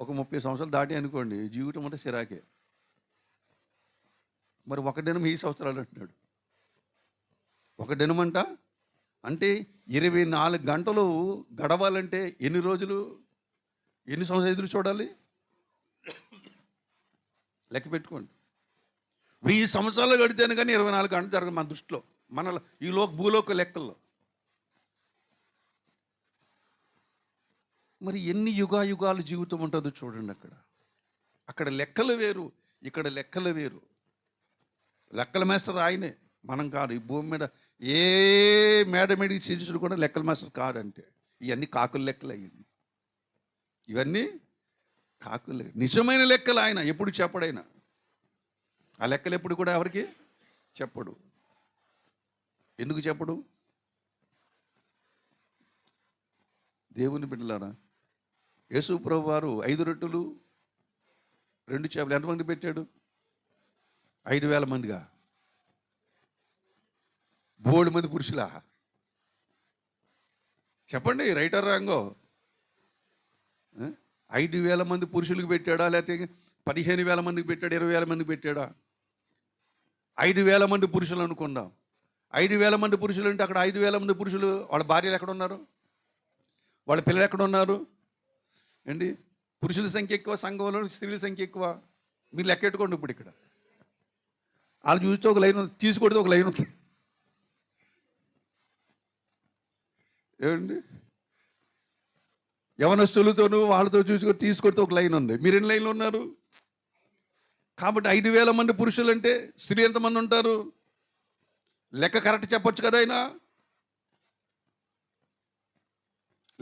ఒక 30 సంవత్సరాలు దాటి అనుకోండి, జీవితం అంటే సిరాకే. మరి ఒక దినం 1000 సంవత్సరాలు అంటున్నాడు. ఒక దినం అంటే 24 గంటలు గడవాలంటే ఎన్ని రోజులు, ఎన్ని సంవత్సరాలు ఎదురు చూడాలి? లెక్క పెట్టుకోండి. 1000 సంవత్సరాలు గడితేనే కానీ 24 గంటలు జరగదు మన దృష్టిలో, మన ఈ భూలోక లెక్కల్లో. మరి ఎన్ని యుగాలు జీవితం ఉంటుందో చూడండి. అక్కడ లెక్కలు వేరు, ఇక్కడ లెక్కలు వేరు. లెక్కల మాస్టర్ ఆయనే, మనం కాదు. ఈ భూమి మీద ఏ మేడమేడికి శిష్యుడు కూడా లెక్కల మాస్టర్ కాదంటే ఇవన్నీ కాకుల లెక్కలు అయ్యింది. ఇవన్నీ కాకులు. నిజమైన లెక్కలు ఆయన ఎప్పుడు చెప్పడైనా. ఆ లెక్కలు ఎప్పుడు కూడా ఎవరికి చెప్పడు. ఎందుకు చెప్పడు? దేవుని బిడ్డలారా, యేసు ప్రభు వారు 5 రొట్టెలు 2 చేపలు ఎంతమంది పెట్టాడు? 5,000 మందిగా? బోల్డ్ మంది పురుషులా? చెప్పండి, రైటర్ రాంగో. 5,000 మంది పురుషులకు పెట్టాడా, లేకపోతే 15,000 మందికి పెట్టాడా, 20,000 మందికి పెట్టాడా? 5,000 మంది పురుషులు అనుకుందాం. 5,000 మంది పురుషులు అంటే అక్కడ 5,000 మంది పురుషులు వాళ్ళ భార్యలు ఎక్కడ ఉన్నారు? వాళ్ళ పిల్లలు ఎక్కడ ఉన్నారు? ఏంటి, పురుషుల సంఖ్య ఎక్కువ సంఘంలో, స్త్రీల సంఖ్య ఎక్కువ. మీరు లెక్కెట్టుకోండి. ఇప్పుడు ఇక్కడ వాళ్ళు చూస్తే ఒక లైన్, తీసుకొడితే ఒక లైన్ ఉంది. ఏమండి, యవనస్తులతోనూ వాళ్ళతో చూసుకొని తీసుకొడితే ఒక లైన్ ఉంది. మీరు ఎన్ని లైన్లు ఉన్నారు? కాబట్టి 5,000 మంది పురుషులు అంటే స్త్రీ ఎంతమంది ఉంటారు? లెక్క కరెక్ట్ చెప్పొచ్చు కదా ఆయన,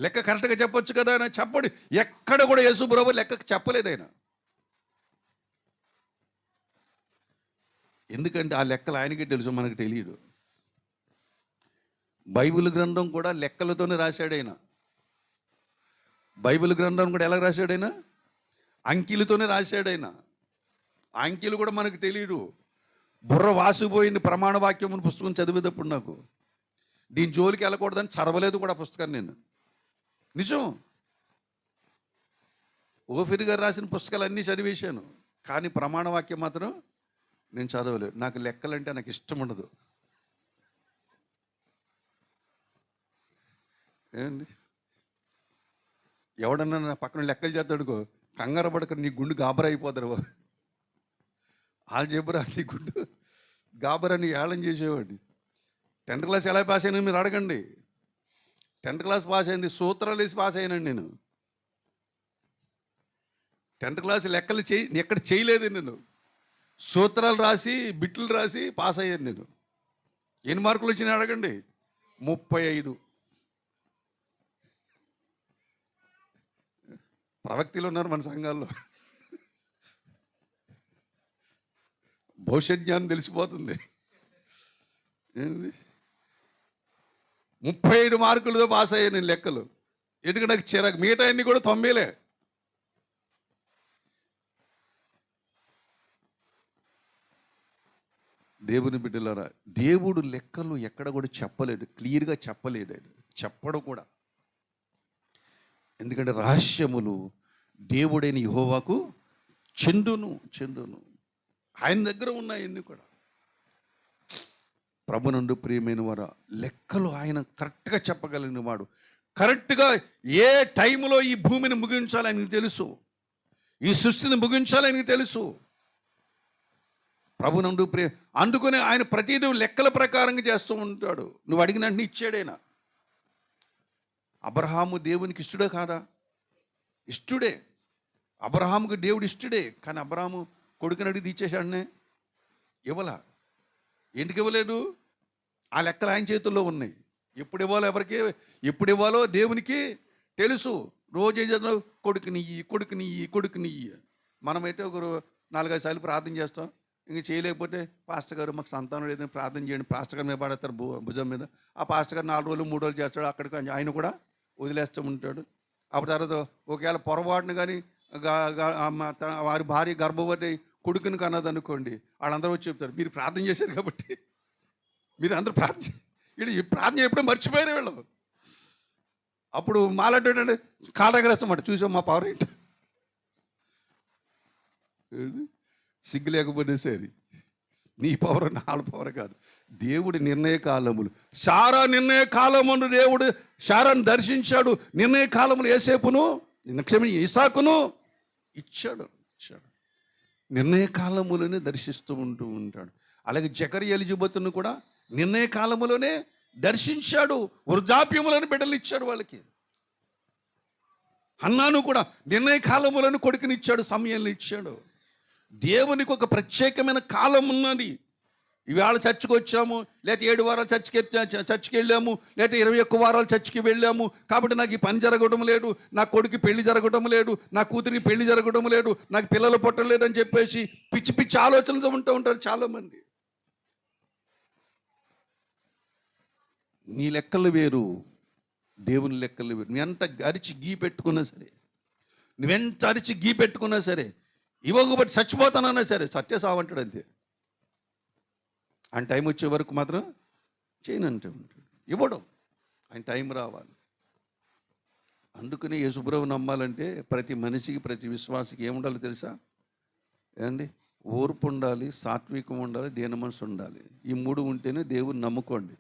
లెక్క కరెక్ట్గా చెప్పొచ్చు కదా ఆయన. చెప్పడు. ఎక్కడ కూడా యేసు ప్రభు లెక్క చెప్పలేదు ఆయన. ఎందుకంటే ఆ లెక్కలు ఆయనకే తెలుసు, మనకు తెలియదు. బైబిల్ గ్రంథం కూడా లెక్కలతోనే రాశాడు ఆయన. బైబిల్ గ్రంథం కూడా ఎలా రాశాడు ఆయన? అంకెలతోనే రాశాడు ఆయన. అంకెలు కూడా మనకు తెలియదు. బుర్ర వాసిపోయింది ప్రమాణ వాక్యం పుస్తకం చదివేటప్పుడు. నాకు దీని జోలికి వెళ్ళకూడదని చదవలేదు కూడా పుస్తకాన్ని నేను. నిజం. ఓఫిర్ గారు రాసిన పుస్తకాలు అన్నీ చదివేశాను, కానీ ప్రమాణ వాక్యం మాత్రం నేను చదవలేదు. నాకు లెక్కలంటే నాకు ఇష్టం ఉండదు. ఏమండి, ఎవడన్నా నా పక్కన లెక్కలు చేస్తాడుకో, కంగారు పడక నీ గుండు గాబరా అయిపోతారు. ఆల్జీబ్రా నీ గుండు గాబరాని ఏళం చేసేవాడిని. 10th క్లాస్ ఎలా పాస్ అయినా మీరు అడగండి. 10th క్లాస్ పాస్ అయింది, సూత్రాలు వేసి పాస్ అయినాను నేను. 10th క్లాస్ లెక్కలు ఎక్కడ చేయలేదు నేను. సూత్రాలు రాసి బిట్లు రాసి పాస్ అయ్యాను నేను. ఎన్ని మార్కులు వచ్చినాయి అడగండి? 35. ప్రవక్తలు ఉన్నారు మన సంఘాల్లో. భవిష్యత్ జ్ఞానం తెలిసిపోతుంది. ఏంది 35 మార్కులతో పాస్ అయ్యాను నేను లెక్కలు. ఎందుకంటే నాకు చిరాకు. మిగతా అన్ని కూడా 90లే. దేవుని బిడ్డలారా, దేవుడు లెక్కలు ఎక్కడ కూడా చెప్పలేడు, క్లియర్గా చెప్పలేడు. ఆయన చెప్పడం కూడా. ఎందుకంటే రహస్యములు దేవుడైన యెహోవాకు చెందును. ఆయన దగ్గర ఉన్నాయన్నీ కూడా. ప్రభునందు ప్రియమైన వారా, లెక్కలు ఆయన కరెక్ట్గా చెప్పగలిగిన వాడు. కరెక్ట్గా ఏ టైంలో ఈ భూమిని ముగించాలి ఆయనకు తెలుసు, ఈ సృష్టిని ముగించాలి ఆయనకు తెలుసు. ప్రభునందు ప్రియ, అందుకనే ఆయన ప్రతిదీ లెక్కల ప్రకారంగా చేస్తూ ఉంటాడు. నువ్వు అడిగినట్టు ఇచ్చాడైనా. అబ్రహాము దేవునికి ఇష్టడే కాదా? ఇష్టడే. అబ్రహాముకి దేవుడు ఇష్టడే. కానీ అబ్రహాము కొడుకుని అడిగి తీర్చేశాడనే. ఇవ్వలా. ఎందుకు ఇవ్వలేదు? ఆ లెక్కలు ఆయన చేతుల్లో ఉన్నాయి. ఎప్పుడు ఇవ్వాలో ఎవరికి ఎప్పుడు ఇవ్వాలో దేవునికి తెలుసు. రోజు ఏం చేద్దాం? కొడుకునియ్యి. మనమైతే ఒక 4-5 సార్లు ప్రార్థన చేస్తాం. ఇంక చేయలేకపోతే పాస్టర్ గారు మాకు సంతానం లేదని ప్రార్థన చేయండి, పాస్టర్ గారు మీద పడతారు భుజం మీద. ఆ పాస్టర్ గారు 4 రోజులు 3 రోజులు చేస్తాడు. అక్కడికి ఆయన కూడా వదిలేస్తూ ఉంటాడు. అప్పుడు తర్వాత ఒకవేళ పొరపాటును కానీ వారి భార్య గర్భవతి కొడుకుని కన్నది అనుకోండి, వాళ్ళందరూ వచ్చి చెప్తారు, మీరు ప్రార్థన చేశారు కాబట్టి మీరు అందరూ ప్రార్థన ఎప్పుడో మర్చిపోయారు వీళ్ళు. అప్పుడు మాలాంటి కాలగ్రస్తమాట చూసాం మా పవర్ ఏంటి. సిగ్గు లేకపోతే సరి, నీ పవర్ నాలుగు పవర్ కాదు. దేవుడి నిర్ణయ కాలములు. శారా నిర్ణయ కాలమును దేవుడు శారాను దర్శించాడు. నిర్ణయ కాలములు యోసేపును ఇసాకును ఇచ్చాడు. నిర్ణయ కాలములోనే దర్శిస్తూ ఉంటాడు. అలాగే జకరియా ఎలిజబెతును కూడా నిర్ణయ కాలములోనే దర్శించాడు. వృద్ధాప్యములను బిడ్డలు ఇచ్చాడు వాళ్ళకి. హన్నాను కూడా నిర్ణయ కాలములను కొడుకునిచ్చాడు, సమయాన్ని ఇచ్చాడు. దేవునికి ఒక ప్రత్యేకమైన కాలం ఉన్నది. ఇవాళ చర్చికి వచ్చాము, లేకపోతే 7 వారాలు చర్చికి వెళ్ళాము, లేకపోతే 21 వారాలు చర్చికి వెళ్ళాము కాబట్టి నాకు ఈ పని జరగడం లేదు, నా కొడుకు పెళ్లి జరగడం లేదు, నా కూతురికి పెళ్లి జరగడం లేదు, నాకు పిల్లలు పుట్టలేదు అని చెప్పేసి పిచ్చి పిచ్చి ఆలోచనలతో ఉంటారు చాలామంది. నీ లెక్కలు వేరు, దేవుని లెక్కలు వేరు. నువ్వు ఎంత అరిచి గీ పెట్టుకున్నా సరే, నువ్వెంత అరిచి గీ పెట్టుకున్నా సరే, ఇవ్వకపోతే చచ్చిపోతానన్నా సరే సత్యసావంటాడు అంతే. ఆయన టైం వచ్చే వరకు మాత్రం చేయనంటే ఉంటాడు. ఇవ్వడం ఆయన టైం రావాలి. అందుకని యేసుప్రభువు నమ్మాలంటే ప్రతి మనిషికి, ప్రతి విశ్వాసికి ఏముండాలి తెలుసా? ఏమండి? ఓర్పు ఉండాలి, సాత్వికం ఉండాలి, దీన మనసు ఉండాలి. ఈ 3 ఉంటేనే దేవుని నమ్ముకోండి.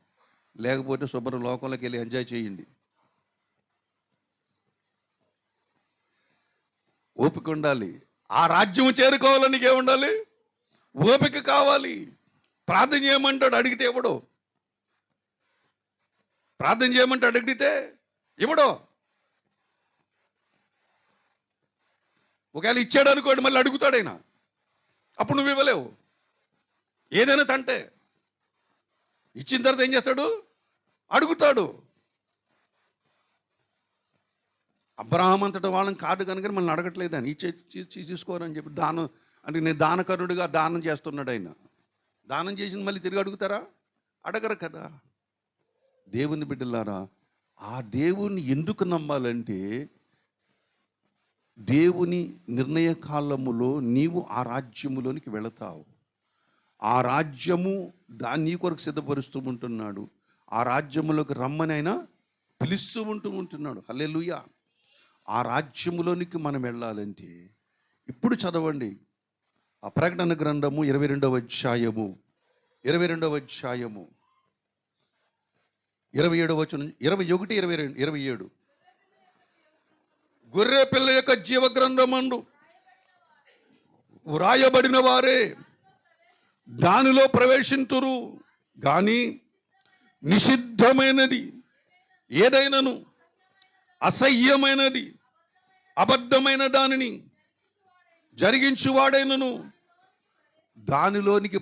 లేకపోతే శుభ్ర లోకంలోకి వెళ్ళి ఎంజాయ్ చేయండి. ఓపిక ఉండాలి. ఆ రాజ్యం చేరుకోవాలని నీకే ఉండాలి, ఓపిక కావాలి. ప్రార్థన చేయమంటాడు, అడిగితే ఇవ్వడు. ప్రార్థన చేయమంటాడు, అడిగితే ఇవ్వడు. ఒకవేళ ఇచ్చాడు అనుకోండి, మళ్ళీ అడుగుతాడు ఆయన. అప్పుడు నువ్వు ఇవ్వలేవు. ఏదైనా తంటే ఇచ్చిన తర్వాత ఏం చేస్తాడు? అడుగుతాడు. అబ్రహాం అంతటా వాళ్ళని కాదు కనుక మనల్ని అడగట్లేదు. అని తీసుకోరని చెప్పి దానం అంటే నేను దానకరుడుగా దానం చేస్తున్నాడు ఆయన. దానం చేసింది మళ్ళీ తిరిగి అడుగుతారా? అడగరు కదా. దేవుని బిడ్డలారా, ఆ దేవుని ఎందుకు నమ్మాలంటే దేవుని నిర్ణయ కాలములో నీవు ఆ రాజ్యములోనికి వెళతావు. ఆ రాజ్యము దాన్ని నీ కొరకు సిద్ధపరుస్తూ ఉంటున్నాడు. ఆ రాజ్యములోకి రమ్మని ఆయన పిలుస్తూ ఉంటున్నాడు. హల్లెలూయా. ఆ రాజ్యములోనికి మనం వెళ్ళాలంటే ఇప్పుడు చదవండి ఆ ప్రకటన గ్రంథము 22వ అధ్యాయము 27వ వచనం 21, 22, 27. గొర్రె పిల్ల యొక్క జీవ గ్రంథమందు వ్రాయబడిన వారే దానిలో ప్రవేశింతురు కానీ నిషిద్ధమైనది ఏదైనాను, అసహ్యమైనది, అబద్ధమైన దానిని జరిగించువాడైనను, దానిలోనికి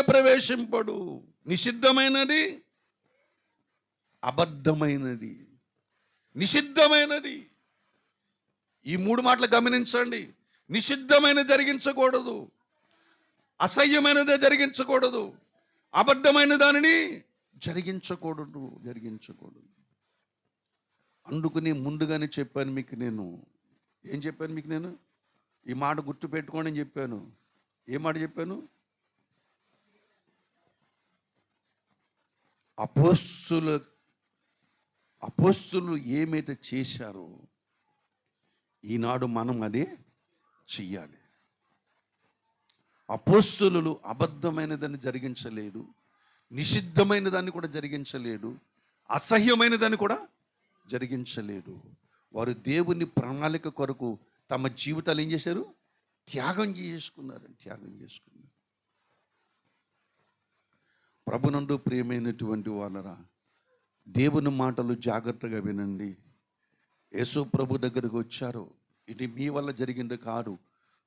ప్రవేశింపడు. నిషిద్ధమైనది, అబద్ధమైనది, నిషిద్ధమైనది. ఈ 3 మాటలు గమనించండి. నిషిద్ధమైనది జరిగించకూడదు, అసహ్యమైనదే జరిగించకూడదు, అబద్ధమైన దానిని జరిగించకూడదు. అందుకని ముందుగానే చెప్పాను మీకు. ఏం చెప్పాను మీకు? ఈ మాట గుర్తు పెట్టుకోండి అని చెప్పాను. ఏ మాట చెప్పాను? అపోస్తులు ఏమైతే చేశారో ఈనాడు మనం అదే చెయ్యాలి. అపోస్తులు అబద్ధమైనదాన్ని జరిగించలేదు, నిషిద్ధమైన దాన్ని కూడా జరిగించలేదు, అసహ్యమైన దాన్ని కూడా జరిగించలేదు. వారు దేవుని ప్రణాళిక కొరకు తమ జీవితాలు ఏం చేశారు? త్యాగం చేసుకున్నారు. ప్రభునందు ప్రియమైనటువంటి వాళ్ళరా, దేవుని మాటలు జాగ్రత్తగా వినండి. యేసు ప్రభు దగ్గరకు వచ్చారు. ఇది మీ వల్ల జరిగింది కాదు,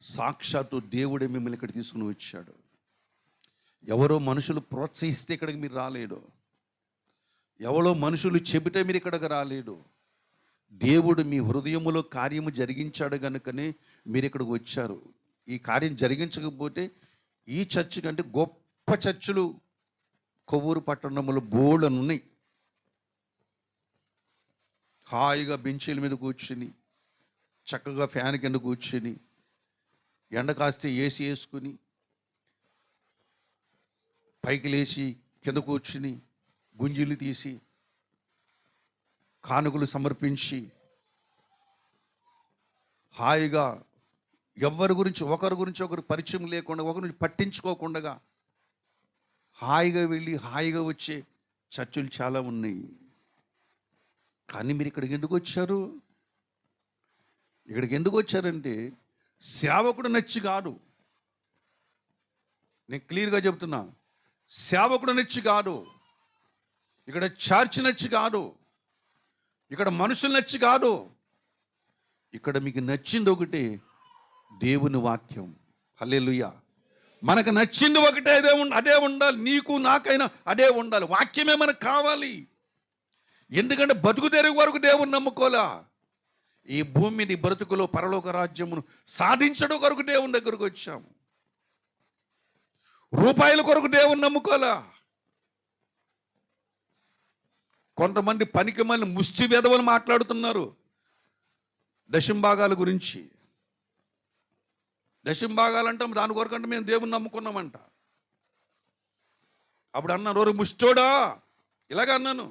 సాక్షాత్తు దేవుడే మిమ్మల్ని ఇక్కడ తీసుకుని వచ్చాడు. ఎవరో మనుషులు ప్రోత్సహిస్తే ఇక్కడికి మీరు రాలేడు, ఎవరో మనుషులు చెబితే మీరు ఇక్కడికి రాలేడు. దేవుడు మీ హృదయములో కార్యము జరిగించాడు కనుకనే మీరు ఇక్కడికి వచ్చారు. ఈ కార్యం జరిగించకపోతే ఈ చర్చి కంటే గొప్ప చర్చిలు కొవ్వూరు పట్టణములు బోళ్ళను ఉన్నాయి. హాయిగా బెంచీల మీద కూర్చుని, చక్కగా ఫ్యాన్ కింద కూర్చుని, ఎండ కాస్తే ఏసీ వేసుకుని, పైకి లేచి కింద కూర్చుని గుంజీలు తీసి కానుకలు సమర్పించి హాయిగా ఒకరి గురించి ఒకరు పరిచయం లేకుండా, ఒకరిని పట్టించుకోకుండా హాయిగా వెళ్ళి హాయిగా వచ్చే చర్చలు చాలా ఉన్నాయి. కానీ మీరు ఇక్కడికి ఎందుకు వచ్చారు? ఇక్కడికి ఎందుకు వచ్చారంటే సేవకుడు నచ్చి కాదు. నేను క్లియర్గా చెప్తున్నా, సేవకుడు నచ్చి కాదు, ఇక్కడ చర్చ్ నచ్చి కాదు, ఇక్కడ మనుషులు నచ్చి కాదు. ఇక్కడ మీకు నచ్చింది ఒకటే, దేవుని వాక్యం. హల్లెలూయా. మనకు నచ్చింది ఒకటే, అదే ఉండాలి. నీకు నాకైనా అదే ఉండాలి. వాక్యమే మనకు కావాలి. ఎందుకంటే బతుకు తెరుగు వరకు దేవుని నమ్ముకోలా. ఈ భూమిని బ్రతుకులో పరలోక రాజ్యమును సాధించడం కొరకు దేవుని దగ్గరకు వచ్చాము. రూపాయల కొరకు దేవుని నమ్ముకోలా. కొంతమంది పనికిమాలిన ముష్టి వెధవలు మాట్లాడుతున్నారు దశంభాగాల గురించి. దశంభాగాలంటే దాని కొరకంటే మేము దేవుని నమ్ముకున్నామంట. అప్పుడు అన్నాను, ఒరే ముష్టోడా, ఇలాగ అన్నాను,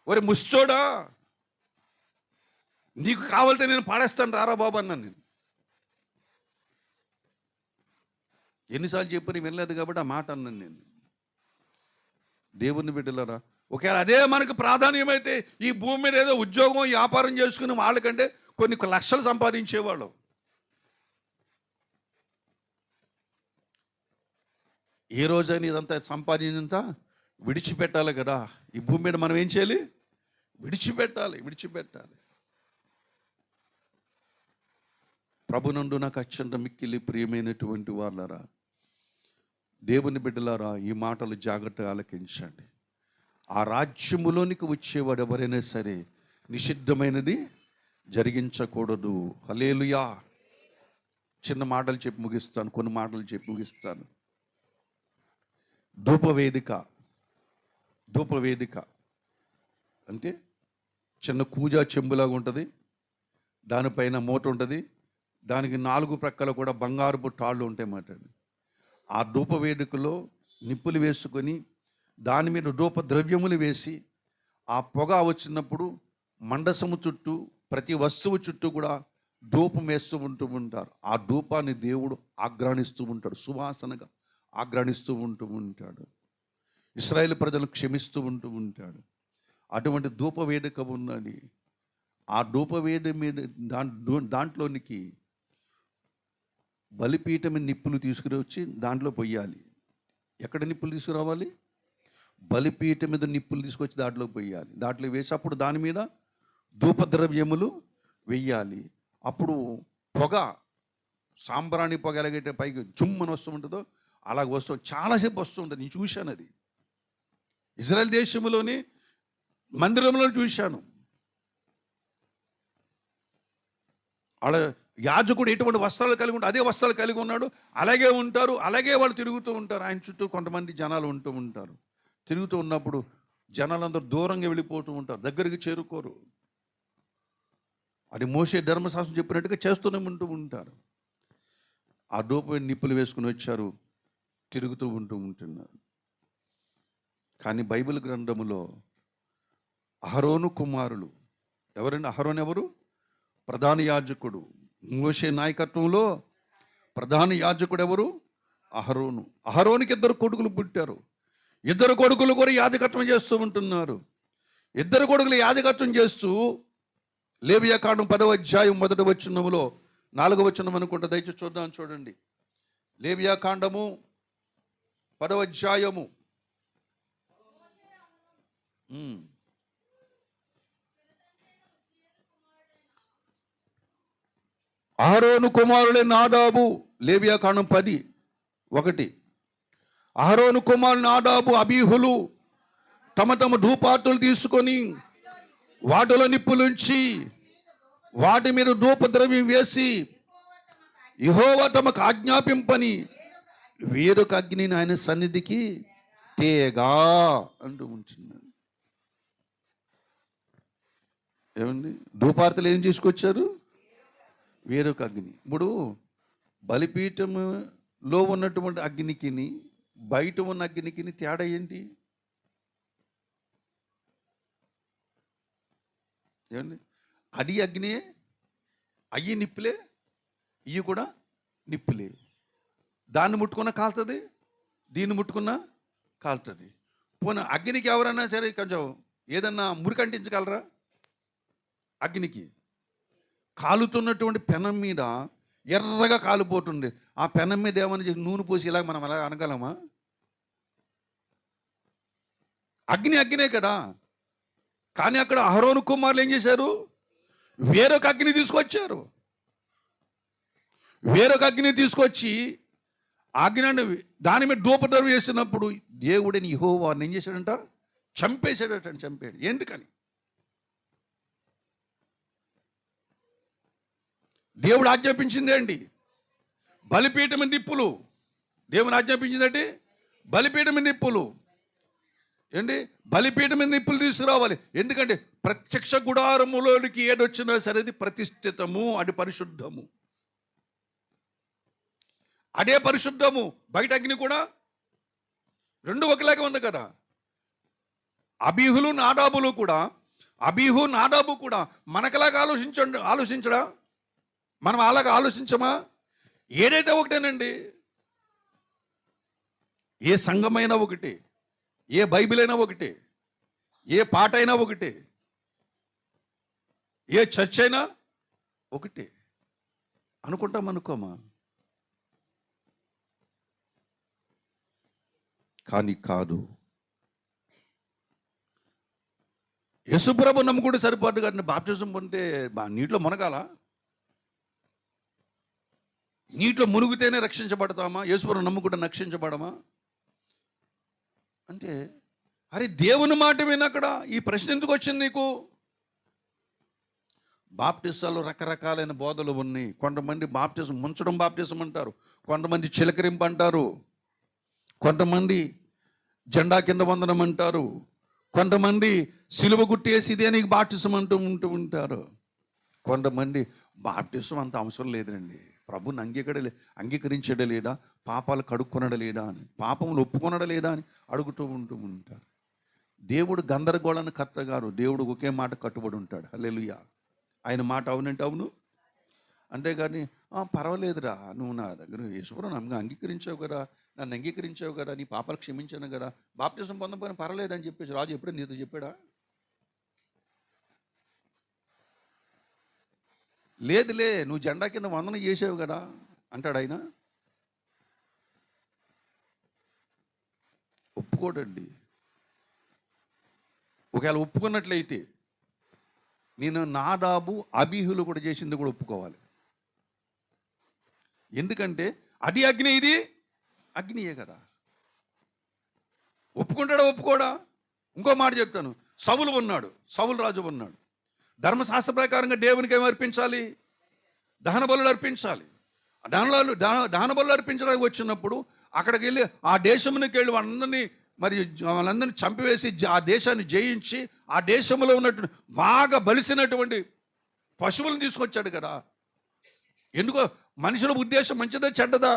ఒరే ముష్టోడా, నీకు కావాలితే నేను పాడేస్తాను రారా బాబు అన్నాను. నేను ఎన్నిసార్లు చెప్పని వినలేదు కాబట్టి ఆ మాట అన్నాను. నేను దేవుని బిడ్డలారా, ఒకవేళ అదే మనకు ప్రాధాన్యమైతే ఈ భూమి మీద ఏదో ఉద్యోగం వ్యాపారం చేసుకుని వాళ్ళకంటే కొన్ని లక్షలు సంపాదించేవాళ్ళు. ఏ రోజైనా ఇదంతా సంపాదించినంత విడిచిపెట్టాలి కదా. ఈ భూమి మీద మనం ఏం చేయాలి? విడిచిపెట్టాలి. ప్రభునందు నాకు అత్యంత మిక్కిలి ప్రియమైనటువంటి వాళ్ళరా, దేవుని బిడ్డలారా, ఈ మాటలు జాగ్రత్తగా ఆలకించండి. ఆ రాజ్యములోనికి వచ్చేవాడు ఎవరైనా సరే నిషిద్ధమైనది జరిగించకూడదు. హల్లెలూయా. చిన్న మాటలు చెప్పి ముగిస్తాను, కొన్ని మాటలు చెప్పి ముగిస్తాను. ధూపవేదిక అంటే చిన్న కూజా చెంబులాగా ఉంటుంది, దానిపైన మూత ఉంటుంది, దానికి 4 ప్రక్కల కూడా బంగారుపు తాళ్ళు ఉంటాయి మాట. ఆ ధూపవేదికలో నిప్పులు వేసుకొని దాని మీద ధూప ద్రవ్యములు వేసి ఆ పొగ వచ్చినప్పుడు మండసము చుట్టూ ప్రతి వస్తువు చుట్టూ కూడా ధూపం వేస్తూ ఉంటారు. ఆ ధూపాన్ని దేవుడు ఆగ్రాణిస్తూ ఉంటాడు, సువాసనగా ఆగ్రాణిస్తూ ఉంటాడు. ఇశ్రాయేలు ప్రజలు క్షమిస్తూ ఉంటాడు. అటువంటి ధూపవేదిక ఉన్నది. ఆ ధూపవేది మీద దాంట్లోనికి బలిపీఠం మీద నిప్పులు తీసుకురొచ్చి దాంట్లో పొయ్యాలి. ఎక్కడ నిప్పులు తీసుకురావాలి? బలిపీఠం మీద నిప్పులు తీసుకొచ్చి దాంట్లో పొయ్యాలి. దాంట్లో వేసి అప్పుడు దాని మీద ధూపద్రవ్యములు వెయ్యాలి. అప్పుడు పొగ సాంబ్రాణి పొగ ఎలాగైతే పైకి జుమ్మని వస్తూ ఉంటుందో అలాగ వస్తూ చాలాసేపు వస్తూ ఉంటుంది. నేను చూశాను అది ఇజ్రాయెల్ దేశంలోని మందిరంలో చూశాను. వాళ్ళ యాజకుడు ఎటువంటి వస్త్రాలు కలిగి ఉంటాడు అదే వస్త్రాలు కలిగి ఉన్నాడు, అలాగే ఉంటారు, అలాగే వాళ్ళు తిరుగుతూ ఉంటారు. ఆయన చుట్టూ కొంతమంది జనాలు ఉంటూ ఉంటారు. తిరుగుతూ ఉన్నప్పుడు జనాలందరూ దూరంగా వెళ్ళిపోతూ ఉంటారు, దగ్గరికి చేరుకోరు. అది మోసే ధర్మశాస్త్రం చెప్పినట్టుగా చేస్తూనే ఉంటూ ఉంటారు. ఆ ధూపం నిప్పులు వేసుకుని వచ్చారు, తిరుగుతూ ఉంటున్నారు. కానీ బైబిల్ గ్రంథములో అహరోను కుమారులు ఎవరండి? అహరోను ఎవరు? ప్రధాన యాజకుడు. మోషే నాయకత్వంలో ప్రధాన యాజకుడు ఎవరు? అహరోను. అహరోనికి 2 కొడుకులు పుట్టారు. 2 కొడుకులు కూడా యాజకత్వం చేస్తూ ఉంటున్నారు. 2 కొడుకులు యాజకత్వం చేస్తూ లేవియాకాండం 10వ అధ్యాయం 1వ వచనములో 4వ వచనం అనుకుంటా, దయచేసి చూద్దాం, చూడండి. లేవియాకాండము 10వ అధ్యాయము అహరోను కుమారులే నాదాబు. లేవియాకాండం 10:1. అహరోను కుమారులు నాదాబు, అబీహులు తమ తమ ధూపార్తులు తీసుకొని వాటిలో నిప్పులుంచి వాటి మీద ధూపద్రవ్యం వేసి యెహోవా తమకు ఆజ్ఞాపింపని వేరొక అగ్నిని ఆయన సన్నిధికి తేగా అంటూ ఉంటున్నాడు. ఏమండి? ధూపార్తులు ఏం తీసుకొచ్చారు? వేరొక అగ్ని. ఇప్పుడు బలిపీఠములో ఉన్నటువంటి అగ్నికి బయట ఉన్న అగ్నికి తేడా ఏంటి? ఏమండి? అది అగ్నియే, అయ్యి నిప్పులే, ఇవి కూడా నిప్పులే. దాన్ని ముట్టుకున్నా కాలుతుంది, దీన్ని ముట్టుకున్నా కాలుతుంది. పోనీ అగ్నికి ఎవరన్నా సరే కొంచెం ఏదన్నా మురికంటించగలరా? అగ్నికి కాలుతున్నటువంటి పెనం మీద ఎర్రగా కాలిపోతుంది. ఆ పెనం మీద ఏమని నూనె పోసి ఇలా మనం అలా అనగలమా? అగ్నే కదా. కానీ అక్కడ అహరోను కుమారులు ఏం చేశారు? వేరొక అగ్ని తీసుకొచ్చారు. వేరొక అగ్ని తీసుకొచ్చి అగ్ని దాని మీద ధూపద్రవ్యం వేసినప్పుడు దేవుడిని యెహోవా ఏం చేశాడంట? చంపాడు. ఎందుకని? దేవుడు ఆజ్ఞాపించిందే అండి బలిపీఠం నిప్పులు. దేవుని ఆజ్ఞాపించిందంటే బలిపీఠం నిప్పులు ఏంటి? బలిపీఠం నిప్పులు తీసుకురావాలి. ఎందుకంటే ప్రత్యక్ష గుడారములోనికి ఏదొచ్చినా సరే అది ప్రతిష్ఠితము, అది పరిశుద్ధము. అదే పరిశుద్ధము. బయట అగ్ని కూడా 2 ఒకలాగా ఉంది కదా. అబీహు నాదాబు కూడా మనకలాగా ఆలోచించడా? మనం అలాగా ఆలోచించమా? ఏదైతే ఒకటేనండి. ఏ సంఘమైనా ఒకటే, ఏ బైబిల్ అయినా ఒకటే, ఏ పాట అయినా ఒకటే, ఏ చర్చ్ అయినా ఒకటే అనుకోమా? కానీ కాదు. యేసుప్రభు నమ్ముకుంటే సరిపోదు కానీ బాప్తిజం పొందితే నీటిలో మునగాల? నీటిలో మునుగుతేనే రక్షించబడతామా? యేసుప్రభు నమ్ముకుంటే రక్షించబడమా? అంటే అరే దేవుని మాట వినక్కడ ఈ ప్రశ్న ఎందుకు వచ్చింది నీకు? బాప్టిజాలు రకరకాలైన బోధలు ఉన్నాయి. కొంతమంది బాప్టిజం ముంచడం బాప్టిజం అంటారు, కొంతమంది చిలకరింపు అంటారు, కొంతమంది జెండా కింద వందనం అంటారు, కొంతమంది సిలువ గుట్టేసి ఇదే నీకు బాప్టిజం ఉంటూ ఉంటారు. కొంతమంది బాప్టిజం అంత అవసరం లేదండి, ప్రభుని అంగీకరించడం లేదా, పాపాలు కడుక్కొనడం లేదా అని, పాపములు ఒప్పుకొనడం లేదా అని అడుగుతూ ఉంటారు. దేవుడు గందరగోళాన్ని కర్త గారు. దేవుడు ఒకే మాట కట్టుబడి ఉంటాడు. హల్లెలూయా. ఆయన మాట అవునంటే అవును, అంతేగాని పర్వాలేదురా, నువ్వు నా దగ్గర యేసుప్రభుని అంగీకరించావు కదా, నన్ను అంగీకరించావు కదా, నీ పాపాలు క్షమించాను కదా, బాప్తిజం పొందకపోయినా పర్వాలేదని చెప్పేసి రాజు ఎప్పుడూ నీతో చెప్పాడా? లేదులే, నువ్వు జెండా కింద వందనం చేసావు కదా అంటాడు ఆయన. ఒప్పుకోడండి. ఒకవేళ ఒప్పుకున్నట్లయితే నేను నాదాబు అబీహులు కూడా చేసింది కూడా ఒప్పుకోవాలి. ఎందుకంటే అది అగ్ని, ఇది అగ్నియే కదా. ఒప్పుకుంటాడా ఒప్పుకోడా? ఇంకో మాట చెప్తాను. సౌలు ఉన్నాడు, సౌలు రాజు ఉన్నాడు. ధర్మశాస్త్ర ప్రకారంగా దేవునికి ఏమి అర్పించాలి? దహన బలులు అర్పించాలి. దహన బలులు అర్పించడానికి వచ్చినప్పుడు అక్కడికి వెళ్ళి ఆ దేశమునికి వెళ్ళి వాళ్ళందరినీ చంపివేసి ఆ దేశాన్ని జయించి ఆ దేశంలో ఉన్నటువంటి బాగా బలిసినటువంటి పశువులను తీసుకొచ్చాడు కదా. ఎందుకో మనుషుల ఉద్దేశం మంచిదా చెడ్డదా?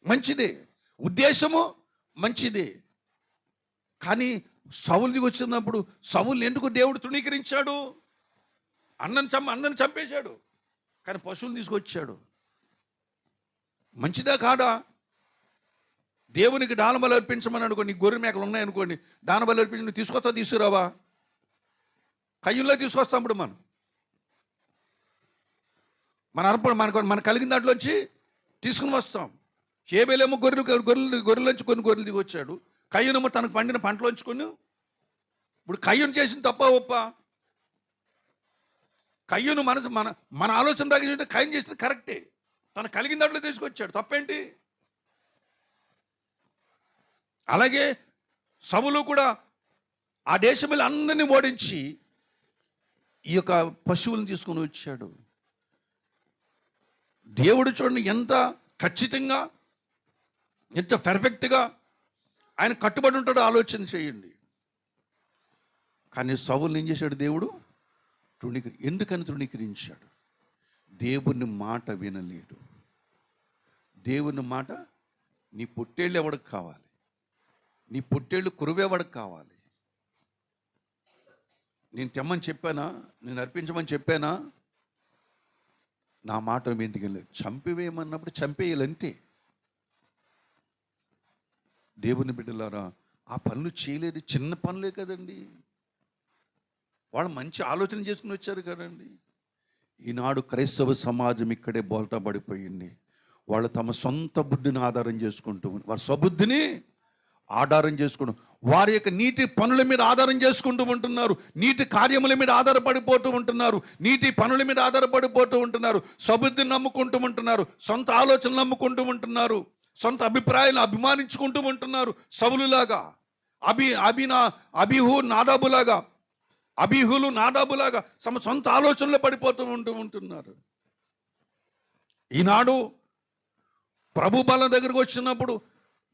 మంచిదే, ఉద్దేశము మంచిదే. కానీ సౌలుకి వచ్చినప్పుడు సౌలు ఎందుకు దేవుడు తృణీకరించాడు? అందరిని చంపేశాడు, కానీ పశువులు తీసుకొచ్చాడు. మంచిదా కాదా? దేవునికి దానబలి అర్పించమని అనుకోండి, గొర్రె మేకలు ఉన్నాయనుకోండి, దానబలి అర్పించి నువ్వు తీసుకొస్తావు, తీసుకురావా? కయ్యుల్లో తీసుకొస్తాం. ఇప్పుడు మన కలిగిన దాంట్లోంచి తీసుకుని వస్తాం. హేబేలేమో గొర్రెలోంచి కొన్ని గొర్రెలు దిగొచ్చాడు. కయ్యూనేమో తనకు పండిన పంటలోంచుకొని. ఇప్పుడు కయ్యూను చేసిన తప్ప ఒప్ప? కయ్యూను మన ఆలోచన ప్రకారం కయ్యూను చేసింది కరెక్టే. తను కలిగిన దాంట్లో తీసుకొచ్చాడు, తప్పేంటి? అలాగే సౌలు కూడా ఆ దేశంలో అందరినీ ఓడించి ఈ యొక్క పశువులను తీసుకొని వచ్చాడు. దేవుడు చూడండి ఎంత ఖచ్చితంగా, ఎంత పర్ఫెక్ట్గా ఆయన కట్టుబడి ఉంటాడో ఆలోచన చేయండి. కానీ సౌలుని ఏం చేశాడు దేవుడు? ఎందుకని తృణీకరించాడు? దేవుని మాట వినలేడు. దేవుని మాట, నీ పొట్టేళ్ళు ఎవడికి కావాలి? నీ పొట్టేళ్ళు కురువెవడికి కావాలి? నేను తెమ్మని చెప్పానా? నేను అర్పించమని చెప్పానా? నా మాట ఇంటికి వెళ్ళలేదు. చంపివేయమన్నప్పుడు చంపేయాలంతే. దేవుని బిడ్డలారా, ఆ పనులు చేయలేదు, చిన్న పనులే కదండి. వాళ్ళు మంచి ఆలోచన చేసుకుని వచ్చారు కదండి. ఈనాడు క్రైస్తవ సమాజం ఇక్కడే బోల్తా పడిపోయింది. వాళ్ళు తమ సొంత బుద్ధిని ఆధారం చేసుకుంటూ, వారి స్వబుద్ధిని ఆధారం చేసుకుంటూ, వారి యొక్క నీటి పనుల మీద ఆధారం చేసుకుంటూ ఉంటున్నారు. నీటి కార్యముల మీద ఆధారపడిపోతూ ఉంటున్నారు. నీటి పనుల మీద ఆధారపడిపోతూ ఉంటున్నారు. స్వబుద్ధిని నమ్ముకుంటూ ఉంటున్నారు. సొంత ఆలోచనలు నమ్ముకుంటూ ఉంటున్నారు. సొంత అభిప్రాయాలను అభిమానించుకుంటూ ఉంటున్నారు. సౌలులాగా, అబీహులు నాదాబులాగా తమ సొంత ఆలోచనలో పడిపోతూ ఉంటున్నారు. ఈనాడు ప్రభు బలం దగ్గరకు వచ్చినప్పుడు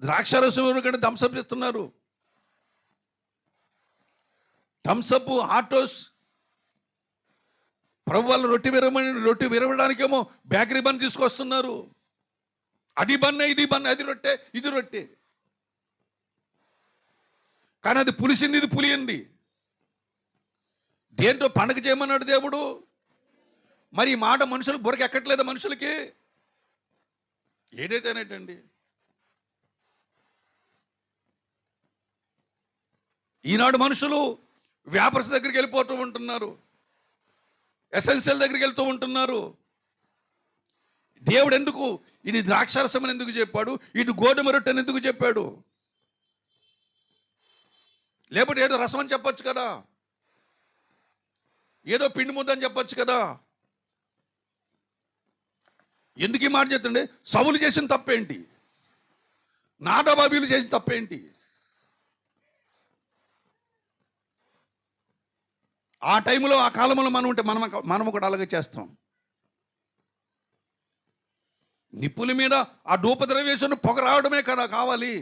ద్రాక్షారసం కంటే థమ్సప్ ఇస్తున్నారు. Thums Up, autos. ప్రభు వాళ్ళ రొట్టె విరవడానికేమో బేకరీ బన్ తీసుకొస్తున్నారు. అది బన్నే, ఇది బన్నే, అది రొట్టె, ఇది రొట్టె. కానీ అది పులిసింది, ఇది పులియండి. దేంతో పండగ చేయమన్నాడు దేవుడు? మరి ఈ మాట మనుషులకు బుర్రకు ఎక్కట్లేదు. మనుషులకి ఏదైతేనేటండి. ఈనాడు మనుషులు వ్యాపారస్ దగ్గరికి వెళ్ళిపోతూ ఉంటున్నారు, ఎస్ఎల్సీల దగ్గరికి వెళ్తూ ఉంటున్నారు. దేవుడు ఎందుకు ఇది ద్రాక్షారసం అని ఎందుకు చెప్పాడు? ఇది గోధుమ రొట్టెని ఎందుకు చెప్పాడు? లేకపోతే ఏదో రసం అని చెప్పచ్చు కదా, ఏదో పిండి ముద్ద అని చెప్పచ్చు కదా. ఎందుకు ఈ మాట చెప్తుండే? సౌలు చేసిన తప్పేంటి? నాదాబీలు చేసిన తప్పేంటి? ఆ టైంలో, ఆ కాలంలో మనం ఉంటే మనం ఒకటి అలాగే చేస్తాం. నిప్పుల మీద ఆ ధూపద్రవ్యేశ్వరుని పొగ రావడమే కదా కావాలి.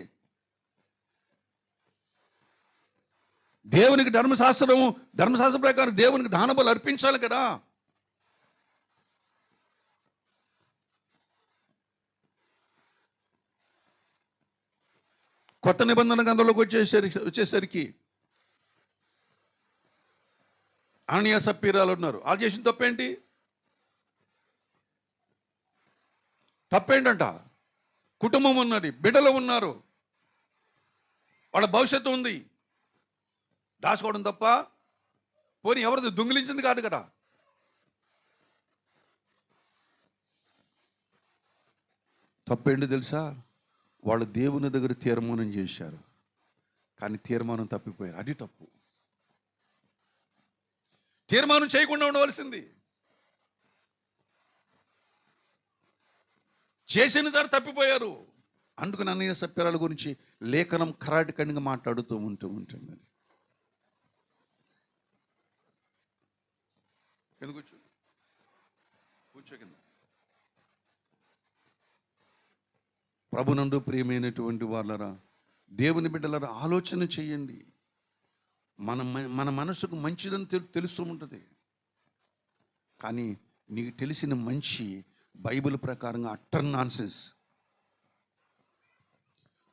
దేవునికి ధర్మశాస్త్ర ప్రకారం దేవునికి దానబలు అర్పించాలి కదా. కొత్త నిబంధన గ్రంథంలోకి వచ్చేసరికి అననీయ సప్పీరాలు ఉన్నారు. వాళ్ళు చేసిన తప్పేంటి? తప్పేంటంట? కుటుంబం ఉన్నది, బిడ్డలు ఉన్నారు, వాళ్ళ భవిష్యత్తు ఉంది. దాచుకోవడం తప్ప? పోనీ ఎవరిది దొంగిలించింది కాదు కదా. తప్పేంటి తెలుసా? వాళ్ళు దేవుని దగ్గర తీర్మానం చేశారు, కానీ తీర్మానం తప్పిపోయారు. అది తప్పు. తీర్మానం చేయకుండా ఉండవలసింది. చేసిన దారి తప్పిపోయారు. అందుకని అన్నయ్య సప్యరాల గురించి లేఖనం ఖరాటికంగా మాట్లాడుతూ ఉంటుంది. కింద కూర్చో కింద. ప్రభునందు ప్రియమైనటువంటి వాళ్ళరా, దేవుని బిడ్డలారా, ఆలోచన చేయండి. మన మనసుకు మంచిదని తెలుస్తూ ఉంటుంది, కానీ నీకు తెలిసిన మంచి బైబిల్ ప్రకారంగా అట్టర్ నాన్సెన్స్.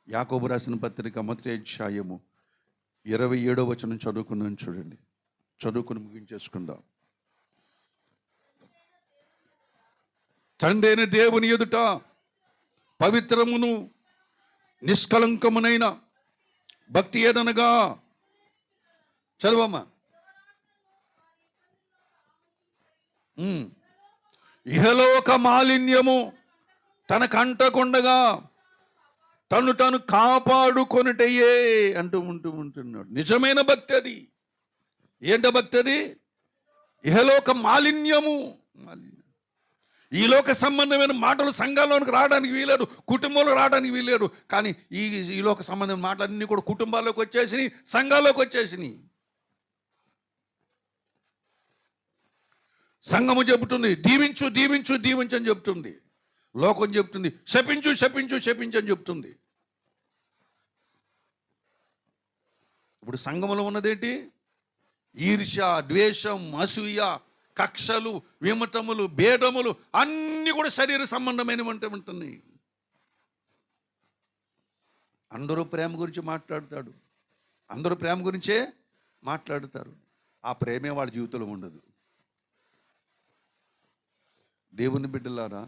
యాకోబు రాసిన పత్రిక 1:27 చదువుకున్నాను చూడండి. చదువుకుని ముగించేసుకుందాం. తండ్రైన దేవుని ఎదుట పవిత్రమును నిష్కలంకమునైన భక్తి ఏదనగా, చదవమ్మా. ఇహలోక మాలిన్యము తనకంటకుండగా తను కాపాడుకొనుటయే ఉంటున్నాడు. నిజమైన భక్తి అది. ఏంట భక్తి అది? ఇహలోక మాలిన్యము. ఈ లోక సంబంధమైన మాటలు సంఘాల్లోనికి రావడానికి వీలేదు, కుటుంబంలో రావడానికి వీలేదు. కానీ ఈ లోక సంబంధమైన మాటలన్నీ కూడా కుటుంబాల్లోకి వచ్చేసినాయి, సంఘాల్లోకి వచ్చేసినాయి. సంఘము చెబుతుంది దీవించు దీవించు దీవించు అని చెప్తుంది. లోకం చెప్తుంది శపించు శపించు శపించు అని చెప్తుంది. ఇప్పుడు సంఘములో ఉన్నదేంటి? ఈర్ష్య, ద్వేషం, అసూయ, కక్షలు, విమతములు, భేదములు అన్నీ కూడా శరీర సంబంధమైనవి ఉంటున్నాయి. అందరూ ప్రేమ గురించి మాట్లాడతాడు, అందరూ ప్రేమ గురించే మాట్లాడతారు. ఆ ప్రేమే వాళ్ళ జీవితంలో ఉండదు. దేవుని బిడ్డలారా,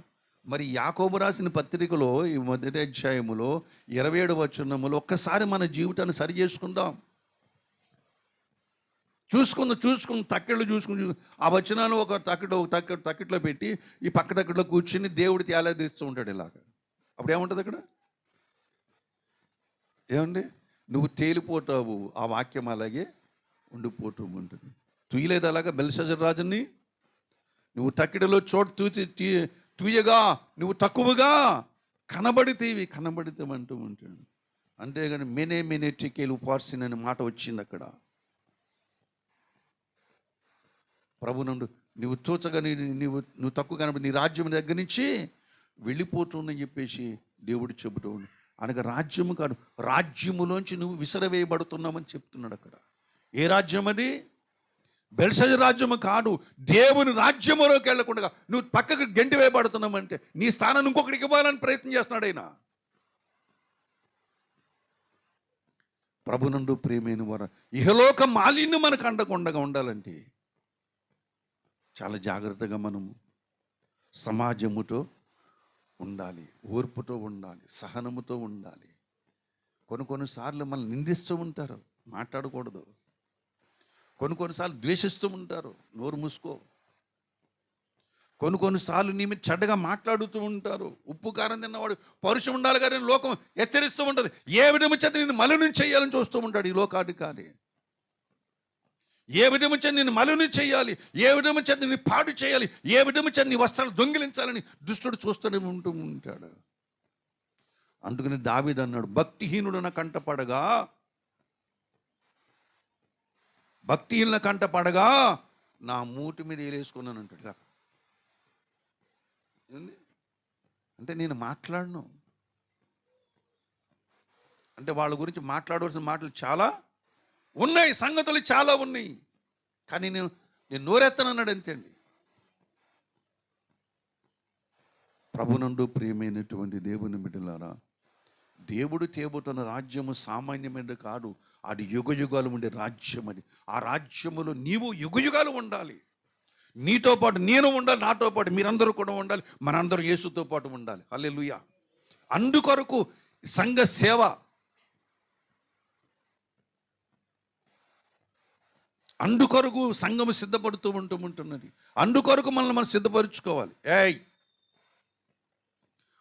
మరి యాకోబు రాసిన పత్రికలో ఈ 1వ అధ్యాయములో 27వ వచనములో ఒక్కసారి మన జీవితాన్ని సరి చేసుకుందాం. చూసుకుని తక్కెళ్ళు చూసుకుని ఆ వచనాలు ఒక తక్కెట్లో పెట్టి ఈ పక్క తక్కెట్లో కూర్చుని దేవుడి తేలాదిస్తూ ఉంటాడు ఇలాగ. అప్పుడు ఏముంటుంది అక్కడ? ఏమండి, నువ్వు తేలిపోతావు, ఆ వాక్యం అలాగే ఉండిపోతూ ఉంటుంది. తుయ్యలేదు అలాగా బెల్షస్సర్ రాజుని? నువ్వు తక్కిడిలో చోటు తూయగా నువ్వు తక్కువగా కనబడితేమంటూ ఉంటాడు. అంతేగాని మెనే టికేలు పార్సిన్ అనే మాట వచ్చింది అక్కడ. ప్రభు నుండి నువ్వు తోచగా నువ్వు తక్కువ కనబడి నీ రాజ్యం దగ్గర నుంచి వెళ్ళిపోతుందని చెప్పేసి దేవుడు చెబుతూ ఉండు. అనగా రాజ్యము కాదు, రాజ్యములోంచి నువ్వు విసిరవేయబడుతున్నామని చెప్తున్నాడు అక్కడ. ఏ రాజ్యం అది? బెల్షస్సర్ రాజ్యము కాదు, దేవుని రాజ్యములోకి వెళ్ళకుండా నువ్వు పక్కకు గెంటి వేయబడుతున్నామంటే నీ స్థానాన్ని ఇంకొకటికి ఇవ్వాలని ప్రయత్నం చేస్తున్నాడు ఆయన. ప్రభునందు ప్రియమైన వారు, ఇహలోక మాలిన్యం మనకు అండకుండా ఉండాలంటే చాలా జాగ్రత్తగా మనము సమాజముతో ఉండాలి, ఓర్పుతో ఉండాలి, సహనముతో ఉండాలి. కొన్నిసార్లు మనల్ని నిందిస్తూ ఉంటారు, మాట్లాడకూడదు. కొన్నిసార్లు ద్వేషిస్తూ ఉంటారు, నోరు మూసుకో. కొన్నిసార్లు నీ మీద చెడ్డగా మాట్లాడుతూ ఉంటారు. ఉప్పు కారం తిన్నవాడు పరుషం ఉండాలి కానీ లోకం హెచ్చరిస్తూ ఉంటుంది. ఏ విధము చేత నేను మలినం చేయాలని చూస్తూ ఉంటాడు ఈ లోకాధికారి. ఏ విధము చేత నేను మలినం చేయాలి, ఏ విధము చేత నేను పాడు చేయాలి, ఏ విధము చేత నీ వస్త్రాలు దొంగిలించాలని దుష్టుడు చూస్తూనే ఉంటూ ఉంటాడు. అందుకని దావీదు అన్నాడు, భక్తిహీనుడు నా కంటపడగా నా మూటి మీద వేలేసుకున్నాను అంటాడు. అంటే నేను మాట్లాడను అంటే వాళ్ళ గురించి మాట్లాడవలసిన మాటలు చాలా ఉన్నాయి, సంగతులు చాలా ఉన్నాయి, కానీ నేను నోరెత్తనన్నాడు అంతే అండి. ప్రభునందు ప్రియమైనటువంటి దేవుని బిడ్డలారా, దేవుడు తేబోతున్న రాజ్యము సామాన్యమైనది కాదు, అది యుగయుగాలు ఉండే రాజ్యం. అది ఆ రాజ్యములో నీవు యుగయుగాలు ఉండాలి. నీతో పాటు నేను ఉండాలి, నాతో పాటు మీరందరూ కూడా ఉండాలి, మనందరూ యేసుతో పాటు ఉండాలి. హల్లెలూయా. అందుకొరకు సంఘ సేవ, అందుకొరకు సంఘము సిద్ధపడుతూ ఉంటున్నది. అందుకొరకు మనల్ని మనం సిద్ధపరచుకోవాలి.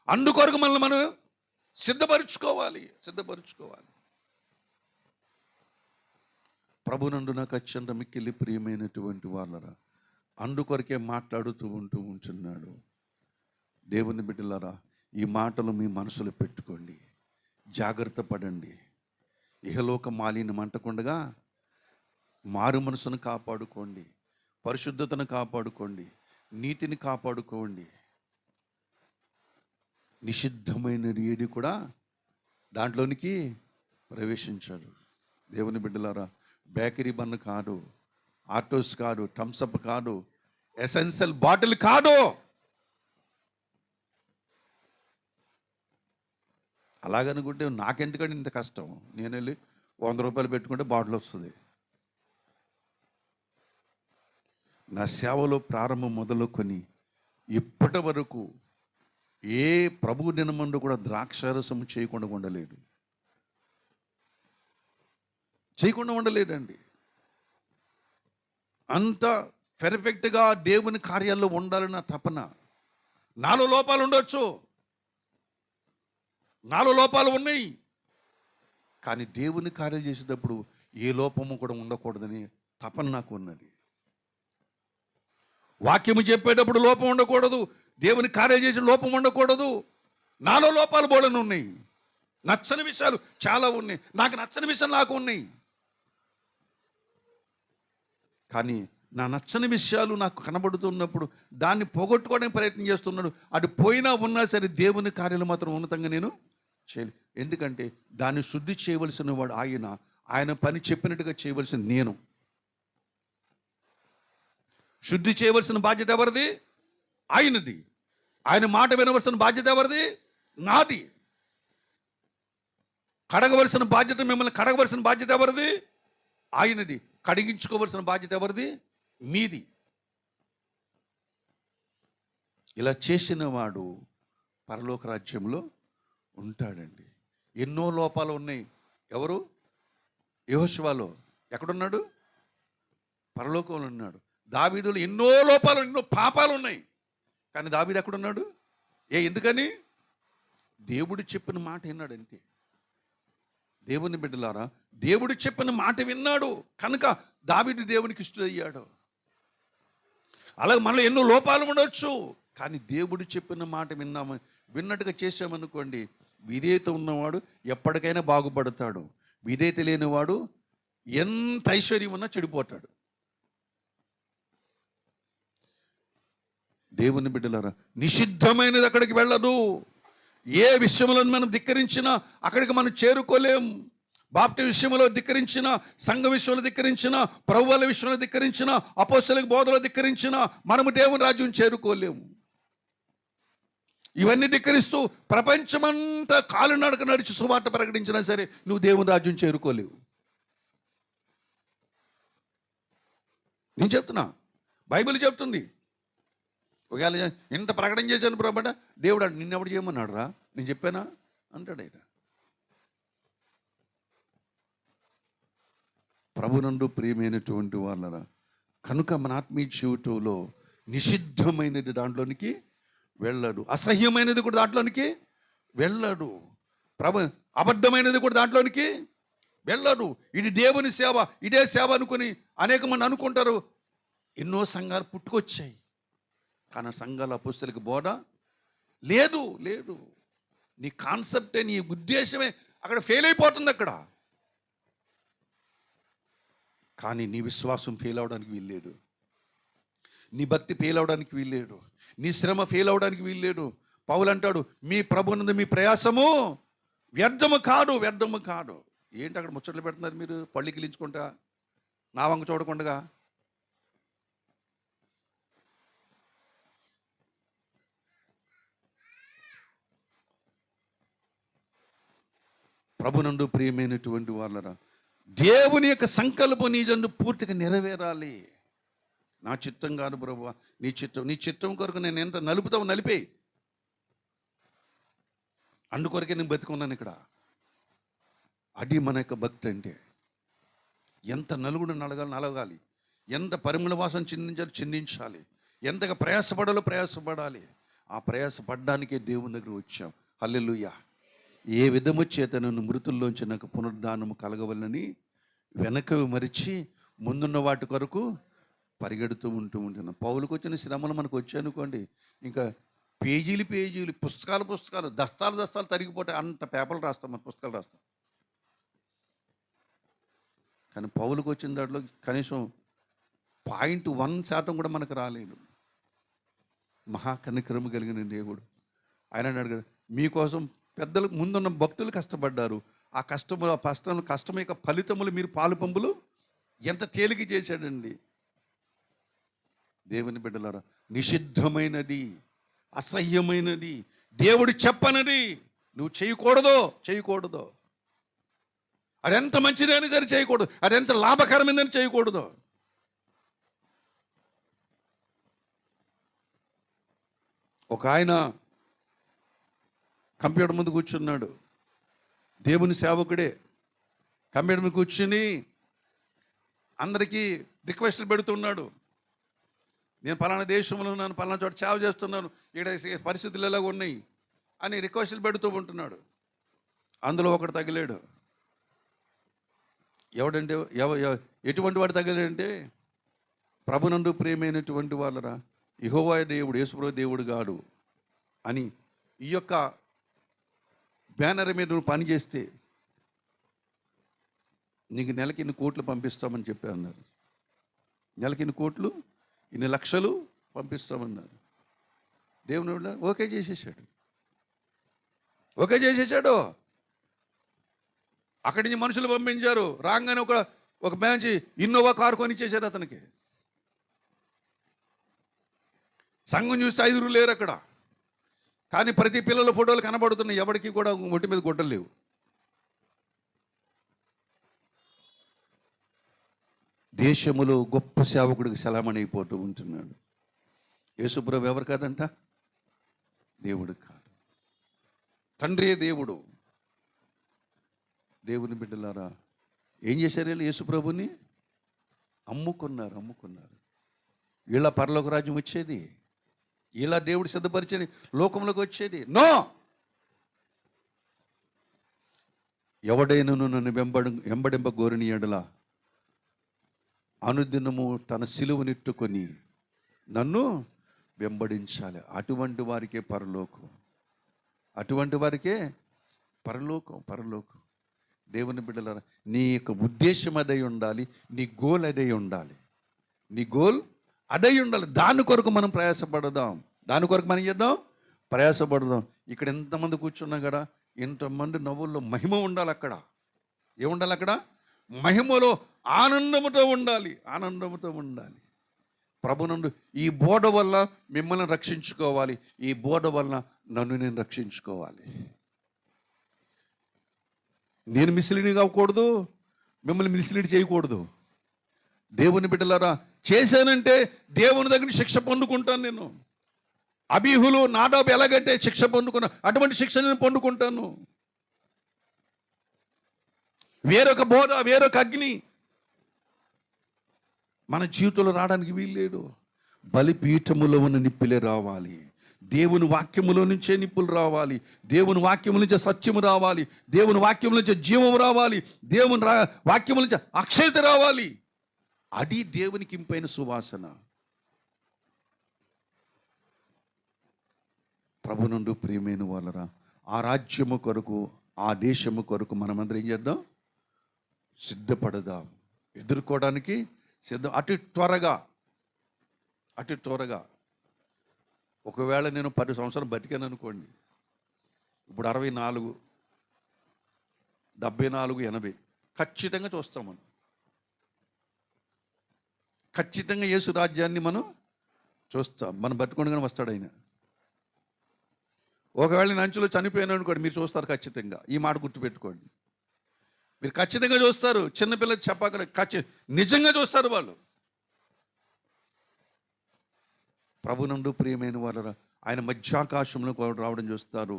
అందుకొరకు మనల్ని మనం సిద్ధపరచుకోవాలి. ప్రభునందు నాకు అత్యంత మిక్కిలి ప్రియమైనటువంటి వాళ్ళరా, అందుకొరకే మాట్లాడుతూ ఉంటున్నాడు. దేవుని బిడ్డలారా, ఈ మాటలు మీ మనసులో పెట్టుకోండి, జాగ్రత్త పడండి. ఇహలోక మాలిన్యం అంటకుండగా మారు మనసును కాపాడుకోండి, పరిశుద్ధతను కాపాడుకోండి, నీతిని కాపాడుకోండి. నిషిద్ధమైన ఏది కూడా దాంట్లోనికి ప్రవేశించాడు. దేవుని బిడ్డలారా, బేకరీ బన్ కాదు, ఆటోస్ కాదు, థమ్సప్ కాదు, ఎసెన్షియల్ బాటిల్ కాదు. అలాగనుకుంటే నాకెందుకంటే ఇంత కష్టం, నేను వెళ్ళి 100 రూపాయలు పెట్టుకుంటే బాటిల్ వస్తుంది. నా సేవలో ప్రారంభం మొదలుకొని ఇప్పటి వరకు ఏ ప్రభు దినమందు కూడా ద్రాక్షారసం చేయకుండా ఉండలేడండి. అంత పెర్ఫెక్ట్గా దేవుని కార్యాల్లో ఉండాలన్న తపన. నాలో లోపాలు ఉండొచ్చు, నాలో లోపాలు ఉన్నాయి, కానీ దేవుని కార్యాలు చేసేటప్పుడు ఏ లోపము కూడా ఉండకూడదని తపన నాకు ఉన్నది. వాక్యము చెప్పేటప్పుడు లోపం ఉండకూడదు, దేవుని కార్యాలు చేసే లోపం ఉండకూడదు. నాలో లోపాలు బోడని ఉన్నాయి, నచ్చని విషయాలు చాలా ఉన్నాయి, నాకు నచ్చని విషయాలు నాకు ఉన్నాయి. కానీ నా నచ్చని విషయాలు నాకు కనబడుతున్నప్పుడు దాన్ని పోగొట్టుకోవడానికి ప్రయత్నం చేస్తున్నాడు. అది పోయినా ఉన్నా సరే దేవుని కార్యాలు మాత్రం ఉన్నతంగా నేను చేయలేదు. ఎందుకంటే దాన్ని శుద్ధి చేయవలసిన వాడు ఆయన పని చెప్పినట్టుగా చేయవలసిన నేను. శుద్ధి చేయవలసిన బాధ్యత ఎవరిది? ఆయనది. ఆయన మాట వినవలసిన బాధ్యత ఎవరిది? నాది. కడగవలసిన బాధ్యత, మిమ్మల్ని కడగవలసిన బాధ్యత ఎవరిది? ఆయనది. కడిగించుకోవలసిన బాధ్యత ఎవరిది? మీది. ఇలా చేసిన వాడు పరలోక రాజ్యంలో ఉంటాడండి. ఎన్నో లోపాలు ఉన్నాయి. ఎవరు? యెహోషువలో ఎక్కడున్నాడు? పరలోకంలో ఉన్నాడు. దావీదులో ఎన్నో లోపాలు, ఎన్నో పాపాలు ఉన్నాయి, కానీ దావీదు ఎక్కడున్నాడు? ఎందుకని? దేవుడు చెప్పిన మాట విన్నాడు అంతే. దేవుని బిడ్డలారా, దేవుడు చెప్పిన మాట విన్నాడు కనుక దావీదు దేవునికి ఇష్టడయ్యాడు. అలాగే మనలో ఎన్నో లోపాలు ఉండవచ్చు, కానీ దేవుడు చెప్పిన మాట విన్నట్టుగా చేసామనుకోండి, విధేయత ఉన్నవాడు ఎప్పటికైనా బాగుపడతాడు. విధేయత లేనివాడు ఎంత ఐశ్వర్యం ఉన్నా చెడిపోతాడు. దేవుని బిడ్డలారా, నిషిద్ధమైనది అక్కడికి వెళ్ళదు. ఏ విషయంలో మనం ధిక్కరించినా అక్కడికి మనం చేరుకోలేం. బాప్టి విషయంలో ధిక్కరించిన, సంఘ విషయంలో ధిక్కరించిన, ప్రభువుల విషయంలో ధిక్కరించిన, అపోస్తలుల బోధలో ధిక్కరించిన మనము దేవుని రాజ్యం చేరుకోలేము. ఇవన్నీ ధిక్కరిస్తూ ప్రపంచమంతా కాలినడక నడిచి సువార్త ప్రకటించినా సరే నువ్వు దేవుని రాజ్యం చేరుకోలేవు. నేను చెప్తున్నా, బైబిల్ చెప్తుంది. ఒకవేళ ఇంత ప్రకటన చేశాను ప్రభట, దేవుడు నిన్నెవడు చేయమన్నాడు రా, నేను చెప్పానా అంటాడు ఆయన. ప్రభునందు ప్రియమైనటువంటి వాళ్ళరా, కనుక మన ఆత్మీయ జీవితంలో నిషిద్ధమైనది దాంట్లోనికి వెళ్ళాడు, అసహ్యమైనది కూడా దాంట్లోనికి వెళ్ళాడు, అబద్ధమైనది కూడా దాంట్లోనికి వెళ్ళాడు. ఇది దేవుని సేవ, ఇదే సేవ అనుకుని అనేక మంది అనుకుంటారు. ఎన్నో సంఘాలు పుట్టుకొచ్చాయి, కానీ సంఘాల అపోస్తలులకు బోధ లేదు. నీ కాన్సెప్టే, నీ ఉద్దేశమే అక్కడ ఫెయిల్ అయిపోతుంది. అక్కడ కానీ నీ విశ్వాసం ఫెయిల్ అవడానికి వీల్లేదు, నీ భక్తి ఫెయిల్ అవడానికి వీల్లేదు, నీ శ్రమ ఫెయిల్ అవడానికి వీల్లేదు. పౌలు అంటాడు, మీ ప్రభునందు మీ ప్రయాసము వ్యర్థము కాదు. ఏంటి అక్కడ ముచ్చట్లు పెడుతున్నారు మీరు? పళ్ళు కిలించుకుంటా, నా వంక చూడకుండా. ప్రభునందు ప్రియమైనటువంటి వాళ్ళరా, దేవుని యొక్క సంకల్పం నీ జన్ను పూర్తిగా నెరవేరాలి. నా చిత్తం కాదు ప్రభువా, నీ చిత్తం కొరకు నేను ఎంత నలుపుతావు నలిపేయి. అందుకొరకే నేను బతుకున్నాను ఇక్కడ. అది మన యొక్క భక్తి అంటే. ఎంత నలుగుడు నలగాలి, ఎంత పరిమళ వాసన చిందించాలి, ఎంతగా ప్రయాసపడాలి. ఆ ప్రయాసపడడానికే దేవుని దగ్గర వచ్చాం. హల్లెలూయా. ఏ విధము చేత నన్ను మృతుల్లోంచి నాకు పునరుద్ధానము కలగవలని వెనక మరిచి ముందున్న వాటి కొరకు పరిగెడుతూ ఉంటున్నాను. పౌలుకు వచ్చిన శ్రమలు మనకు వచ్చాయనుకోండి, ఇంకా పేజీలు పేజీలు, పుస్తకాలు, దస్తాలు తరిగిపోతాయి. అంత పేపర్లు రాస్తాం, మన పుస్తకాలు రాస్తాం. కానీ పౌలుకు వచ్చిన దాంట్లో కనీసం 0.1% కూడా మనకు రాలేదు. మహాకనికరము కలిగిన దేవుడు. ఆయన అడిగాడు, మీకోసం పెద్దలు ముందున్న భక్తులు కష్టపడ్డారు. ఆ కష్టం యొక్క ఫలితములు మీరు పాలు పంపులు ఎంత తేలిక చేశాడండి. దేవుని బిడ్డలారా, నిషిద్ధమైనది, అసహ్యమైనది, దేవుడు చెప్పనది నువ్వు చేయకూడదు. అదెంత మంచిదైనా సరే చేయకూడదు. అదెంత లాభకరమైందని చేయకూడదు. ఒక ఆయన కంప్యూటర్ ముందు కూర్చున్నాడు, దేవుని సేవకుడే. కంప్యూటర్ మీద కూర్చుని అందరికీ రిక్వెస్ట్లు పెడుతున్నాడు. నేను పలానా దేశంలో ఉన్నాను, పలానా చోట సేవ చేస్తున్నాను, ఇక్కడ పరిస్థితులు ఎలాగ ఉన్నాయి అని రిక్వెస్ట్లు పెడుతూ ఉంటున్నాడు. అందులో ఒకడు తగిలాడు. ఎవడంటే ఎటువంటి వాడు తగిలాడంటే, ప్రభునందు ప్రియమైనటువంటి వాళ్ళరా, యెహోవా దేవుడు, యేసుప్రభు దేవుడు గాడు అని ఈ యొక్క బ్యానర్ మీద నువ్వు పని చేస్తే నీకు నెలకి ఇన్ని కోట్లు పంపిస్తామని చెప్పి అన్నారు. నెలకి ఇన్ని కోట్లు, ఇన్ని లక్షలు పంపిస్తామన్నారు. దేవుని ఓకే చేసేసాడు. అక్కడి నుంచి మనుషులు పంపించారు. రాగానే ఒక బ్యాంచి ఇన్నోవా కారు కొనిచ్చేశారు అతనికి. సంఘం చూసి 5 లేరు అక్కడ. కానీ ప్రతి పిల్లల ఫోటోలు కనబడుతున్నాయి. ఎవరికి కూడా ఒంటి మీద గుడ్డలు లేవు. దేశములో గొప్ప సేవకుడికి సలామణి అయిపోతూ ఉంటున్నాడు. యేసుప్రభు ఎవరు కాదంట? దేవుడు కాదు, తండ్రియే దేవుడు. దేవుని బిడ్డలారా, ఏం చేశారు వీళ్ళు? యేసుప్రభుని అమ్ముకున్నారు. వీళ్ళ పరలోక రాజ్యం వచ్చేది, ఇలా దేవుడు సిద్ధపరిచేది లోకంలోకి వచ్చేది. నో, ఎవడైనా నన్ను వెంబడింప గోరిని ఎడల అనుదినము తన సిలువనెత్తుకొని నన్ను వెంబడించాలి. అటువంటి వారికే పరలోకం. దేవుని బిడ్డలారా, నీ యొక్క ఉద్దేశం అదై ఉండాలి, నీ గోల్ అదై ఉండాలి. దాని కొరకు మనం ప్రయాసపడదాం. ఇక్కడ ఎంతమంది కూర్చున్నా కదా, ఎంతమంది నవ్వుల్లో మహిమ ఉండాలి. అక్కడ ఏముండాలి? అక్కడ మహిమలో ఆనందముతో ఉండాలి. ప్రభునందు ఈ బోధ వల్ల మిమ్మల్ని రక్షించుకోవాలి, ఈ బోధ వల్ల నన్ను నేను రక్షించుకోవాలి. నేను మిస్లీడ్ కాకూడదు, మిమ్మల్ని మిస్లీడ్ చేయకూడదు. దేవుని బిడ్డలారా, చేశానంటే దేవుని దగ్గర శిక్ష పొందుకుంటాను. నేను అబీహులు నాదాబు ఎలాగంటే శిక్ష పొందుకున్నా, అటువంటి శిక్ష నేను పొందుకుంటాను. వేరొక బోధ, వేరొక అగ్ని మన జీవితంలో రావడానికి వీల్లేదు. బలిపీఠములో ఉన్న నిప్పులే రావాలి. దేవుని వాక్యములో నుంచే నిప్పులు రావాలి. దేవుని వాక్యము నుంచే సత్యము రావాలి. దేవుని వాక్యము నుంచే జీవము రావాలి. దేవుని వాక్యము నుంచే అక్షయత రావాలి. అది దేవునికి ఇంపైన సువాసన. ప్రభునందు ప్రియమైన వాళ్ళరా, ఆ రాజ్యము కొరకు, ఆ దేశము కొరకు మనమందరం ఏం చేద్దాం? సిద్ధపడదాం, ఎదుర్కోవడానికి సిద్ధం. అతి త్వరగా. ఒకవేళ నేను 10 సంవత్సరాలు బతికాను అనుకోండి, ఇప్పుడు 64, 74, 80 ఖచ్చితంగా చూస్తాం. మనం ఖచ్చితంగా యేసు రాజ్యాన్ని మనం చూస్తాం. మనం బతుకుండగానే వస్తాడు ఆయన. ఒకవేళ నేను అంచులో చనిపోయాను అనుకోండి, మీరు చూస్తారు ఖచ్చితంగా. ఈ మాట గుర్తుపెట్టుకోండి. మీరు ఖచ్చితంగా చూస్తారు. చిన్నపిల్లలు చెప్పాక నిజంగా చూస్తారు వాళ్ళు. ప్రభునందు ప్రియమైన వాళ్ళరా, ఆయన మధ్యాకాశంలో రావడం చూస్తారు.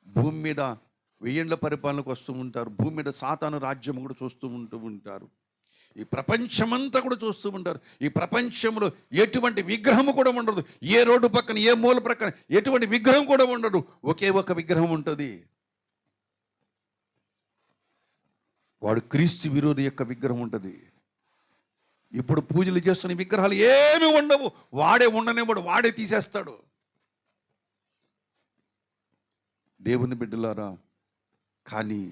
భూమి మీద 1000 ఏళ్ల పరిపాలనకు వస్తూ ఉంటారు. భూమి మీద సాతాను రాజ్యం కూడా చూస్తూ ఉంటారు. ఈ ప్రపంచమంతా కూడా చూస్తూ ఉంటారు. ఈ ప్రపంచంలో ఎటువంటి విగ్రహము కూడా ఉండదు. ఏ రోడ్డు పక్కన, ఏ మూల ప్రక్కన ఎటువంటి విగ్రహం కూడా ఉండదు. ఒకే ఒక విగ్రహం ఉంటుంది. వాడు క్రీస్తు విరోధి యొక్క విగ్రహం ఉంటుంది. ఇప్పుడు పూజలు చేస్తున్న విగ్రహాలు ఏమీ ఉండవు. వాడే ఉండనివాడు, వాడే తీసేస్తాడు. దేవుని బిడ్డలారా, కానీ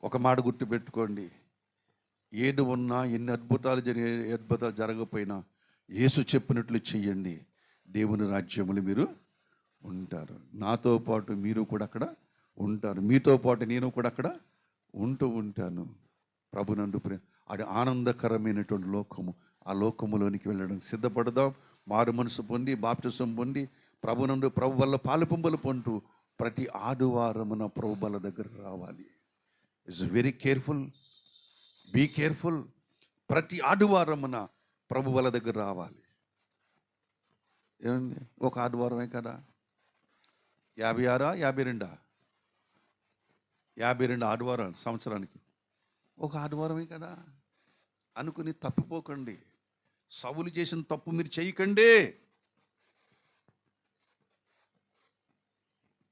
ఒక మాట గుర్తుపెట్టుకోండి, ఏడు ఉన్నా, ఎన్ని అద్భుతాలు జరగకపోయినా యేసు చెప్పినట్లు చెయ్యండి, దేవుని రాజ్యములు మీరు ఉంటారు. నాతో పాటు మీరు కూడా అక్కడ ఉంటారు, మీతో పాటు నేను కూడా అక్కడ ఉంటూ ఉంటాను. ప్రభునందు అది ఆనందకరమైనటువంటి లోకము. ఆ లోకములోనికి వెళ్ళడానికి సిద్ధపడదాం. మారు మనసు పొంది, బాప్తిసం పొంది, ప్రభునందు ప్రభు వల్ల పాలుపొంబలు పొందుతూ ప్రతి ఆదివారమున ప్రభు బల దగ్గర రావాలి. It's very careful, be careful. ప్రతి ఆదివారమున ప్రభు బల దగ్గర రావాలి. ఏమండి, ఒక ఆదివారమే కదా, 56 52 52 ఆదివారాలు సంవత్సరానికి, ఒక ఆదివారమే కదా అనుకుని తప్పిపోకండి. సౌలు చేసిన తప్పు మీరు చేయకండి.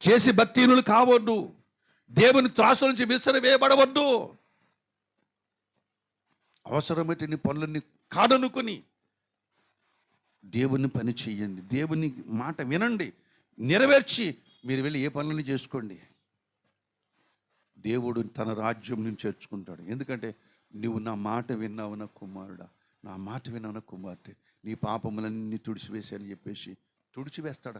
చేసి భక్తిహీనులు కావద్దు. దేవుని త్రాసు నుంచి విసరవేయబడవద్దు. అవసరమైతే నీ పనులన్నీ కాదనుకొని దేవుని పని చెయ్యండి. దేవుని మాట వినండి, నెరవేర్చి మీరు వెళ్ళి ఏ పనులను చేసుకోండి. దేవుడు తన రాజ్యం నుంచి చేర్చుకుంటాడు. ఎందుకంటే నువ్వు నా మాట విన్నావు నా కుమారుడా, నా మాట విన్నావు నా కుమార్తె, నీ పాపములన్నీ తుడిచివేశాయని చెప్పేసి తుడిచివేస్తాడు.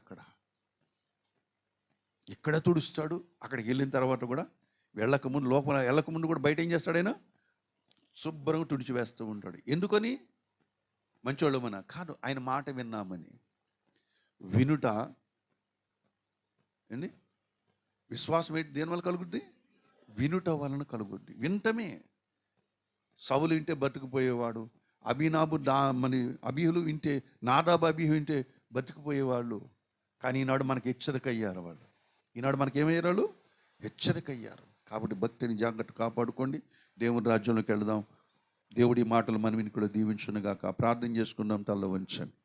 ఇక్కడ తుడుస్తాడు. అక్కడికి వెళ్ళిన తర్వాత కూడా వెళ్ళకముందు, లోపల వెళ్ళకముందు కూడా బయట ఏం చేస్తాడైనా శుభ్రంగా తుడిచివేస్తూ ఉంటాడు. ఎందుకని? మంచోళ్ళమన కాదు, ఆయన మాట విన్నామని. వినుట ఏంటి? విశ్వాసం ఏంటి? దేనివల్ల కలుగుద్ది? వినుట వలన కలుగుద్ది. వింటమే. సౌలు వింటే బతుకుపోయేవాడు. అబీహులు వింటే, నాదాబు అబీహు వింటే బతుకుపోయేవాళ్ళు. కానీ ఈనాడు మనకి హెచ్చరిక అయ్యారు వాళ్ళు. ఈనాడు మనకి ఏమయ్యారు వాళ్ళు? హెచ్చరిక అయ్యారు. కాబట్టి భక్తిని జాగ్రత్త కాపాడుకోండి. దేవుని రాజ్యంలోకి వెళదాం. దేవుడి మాటలు మనం కూడా దీవించునుగాక. ప్రార్థన చేసుకుందాం. తల్ల వంచండి.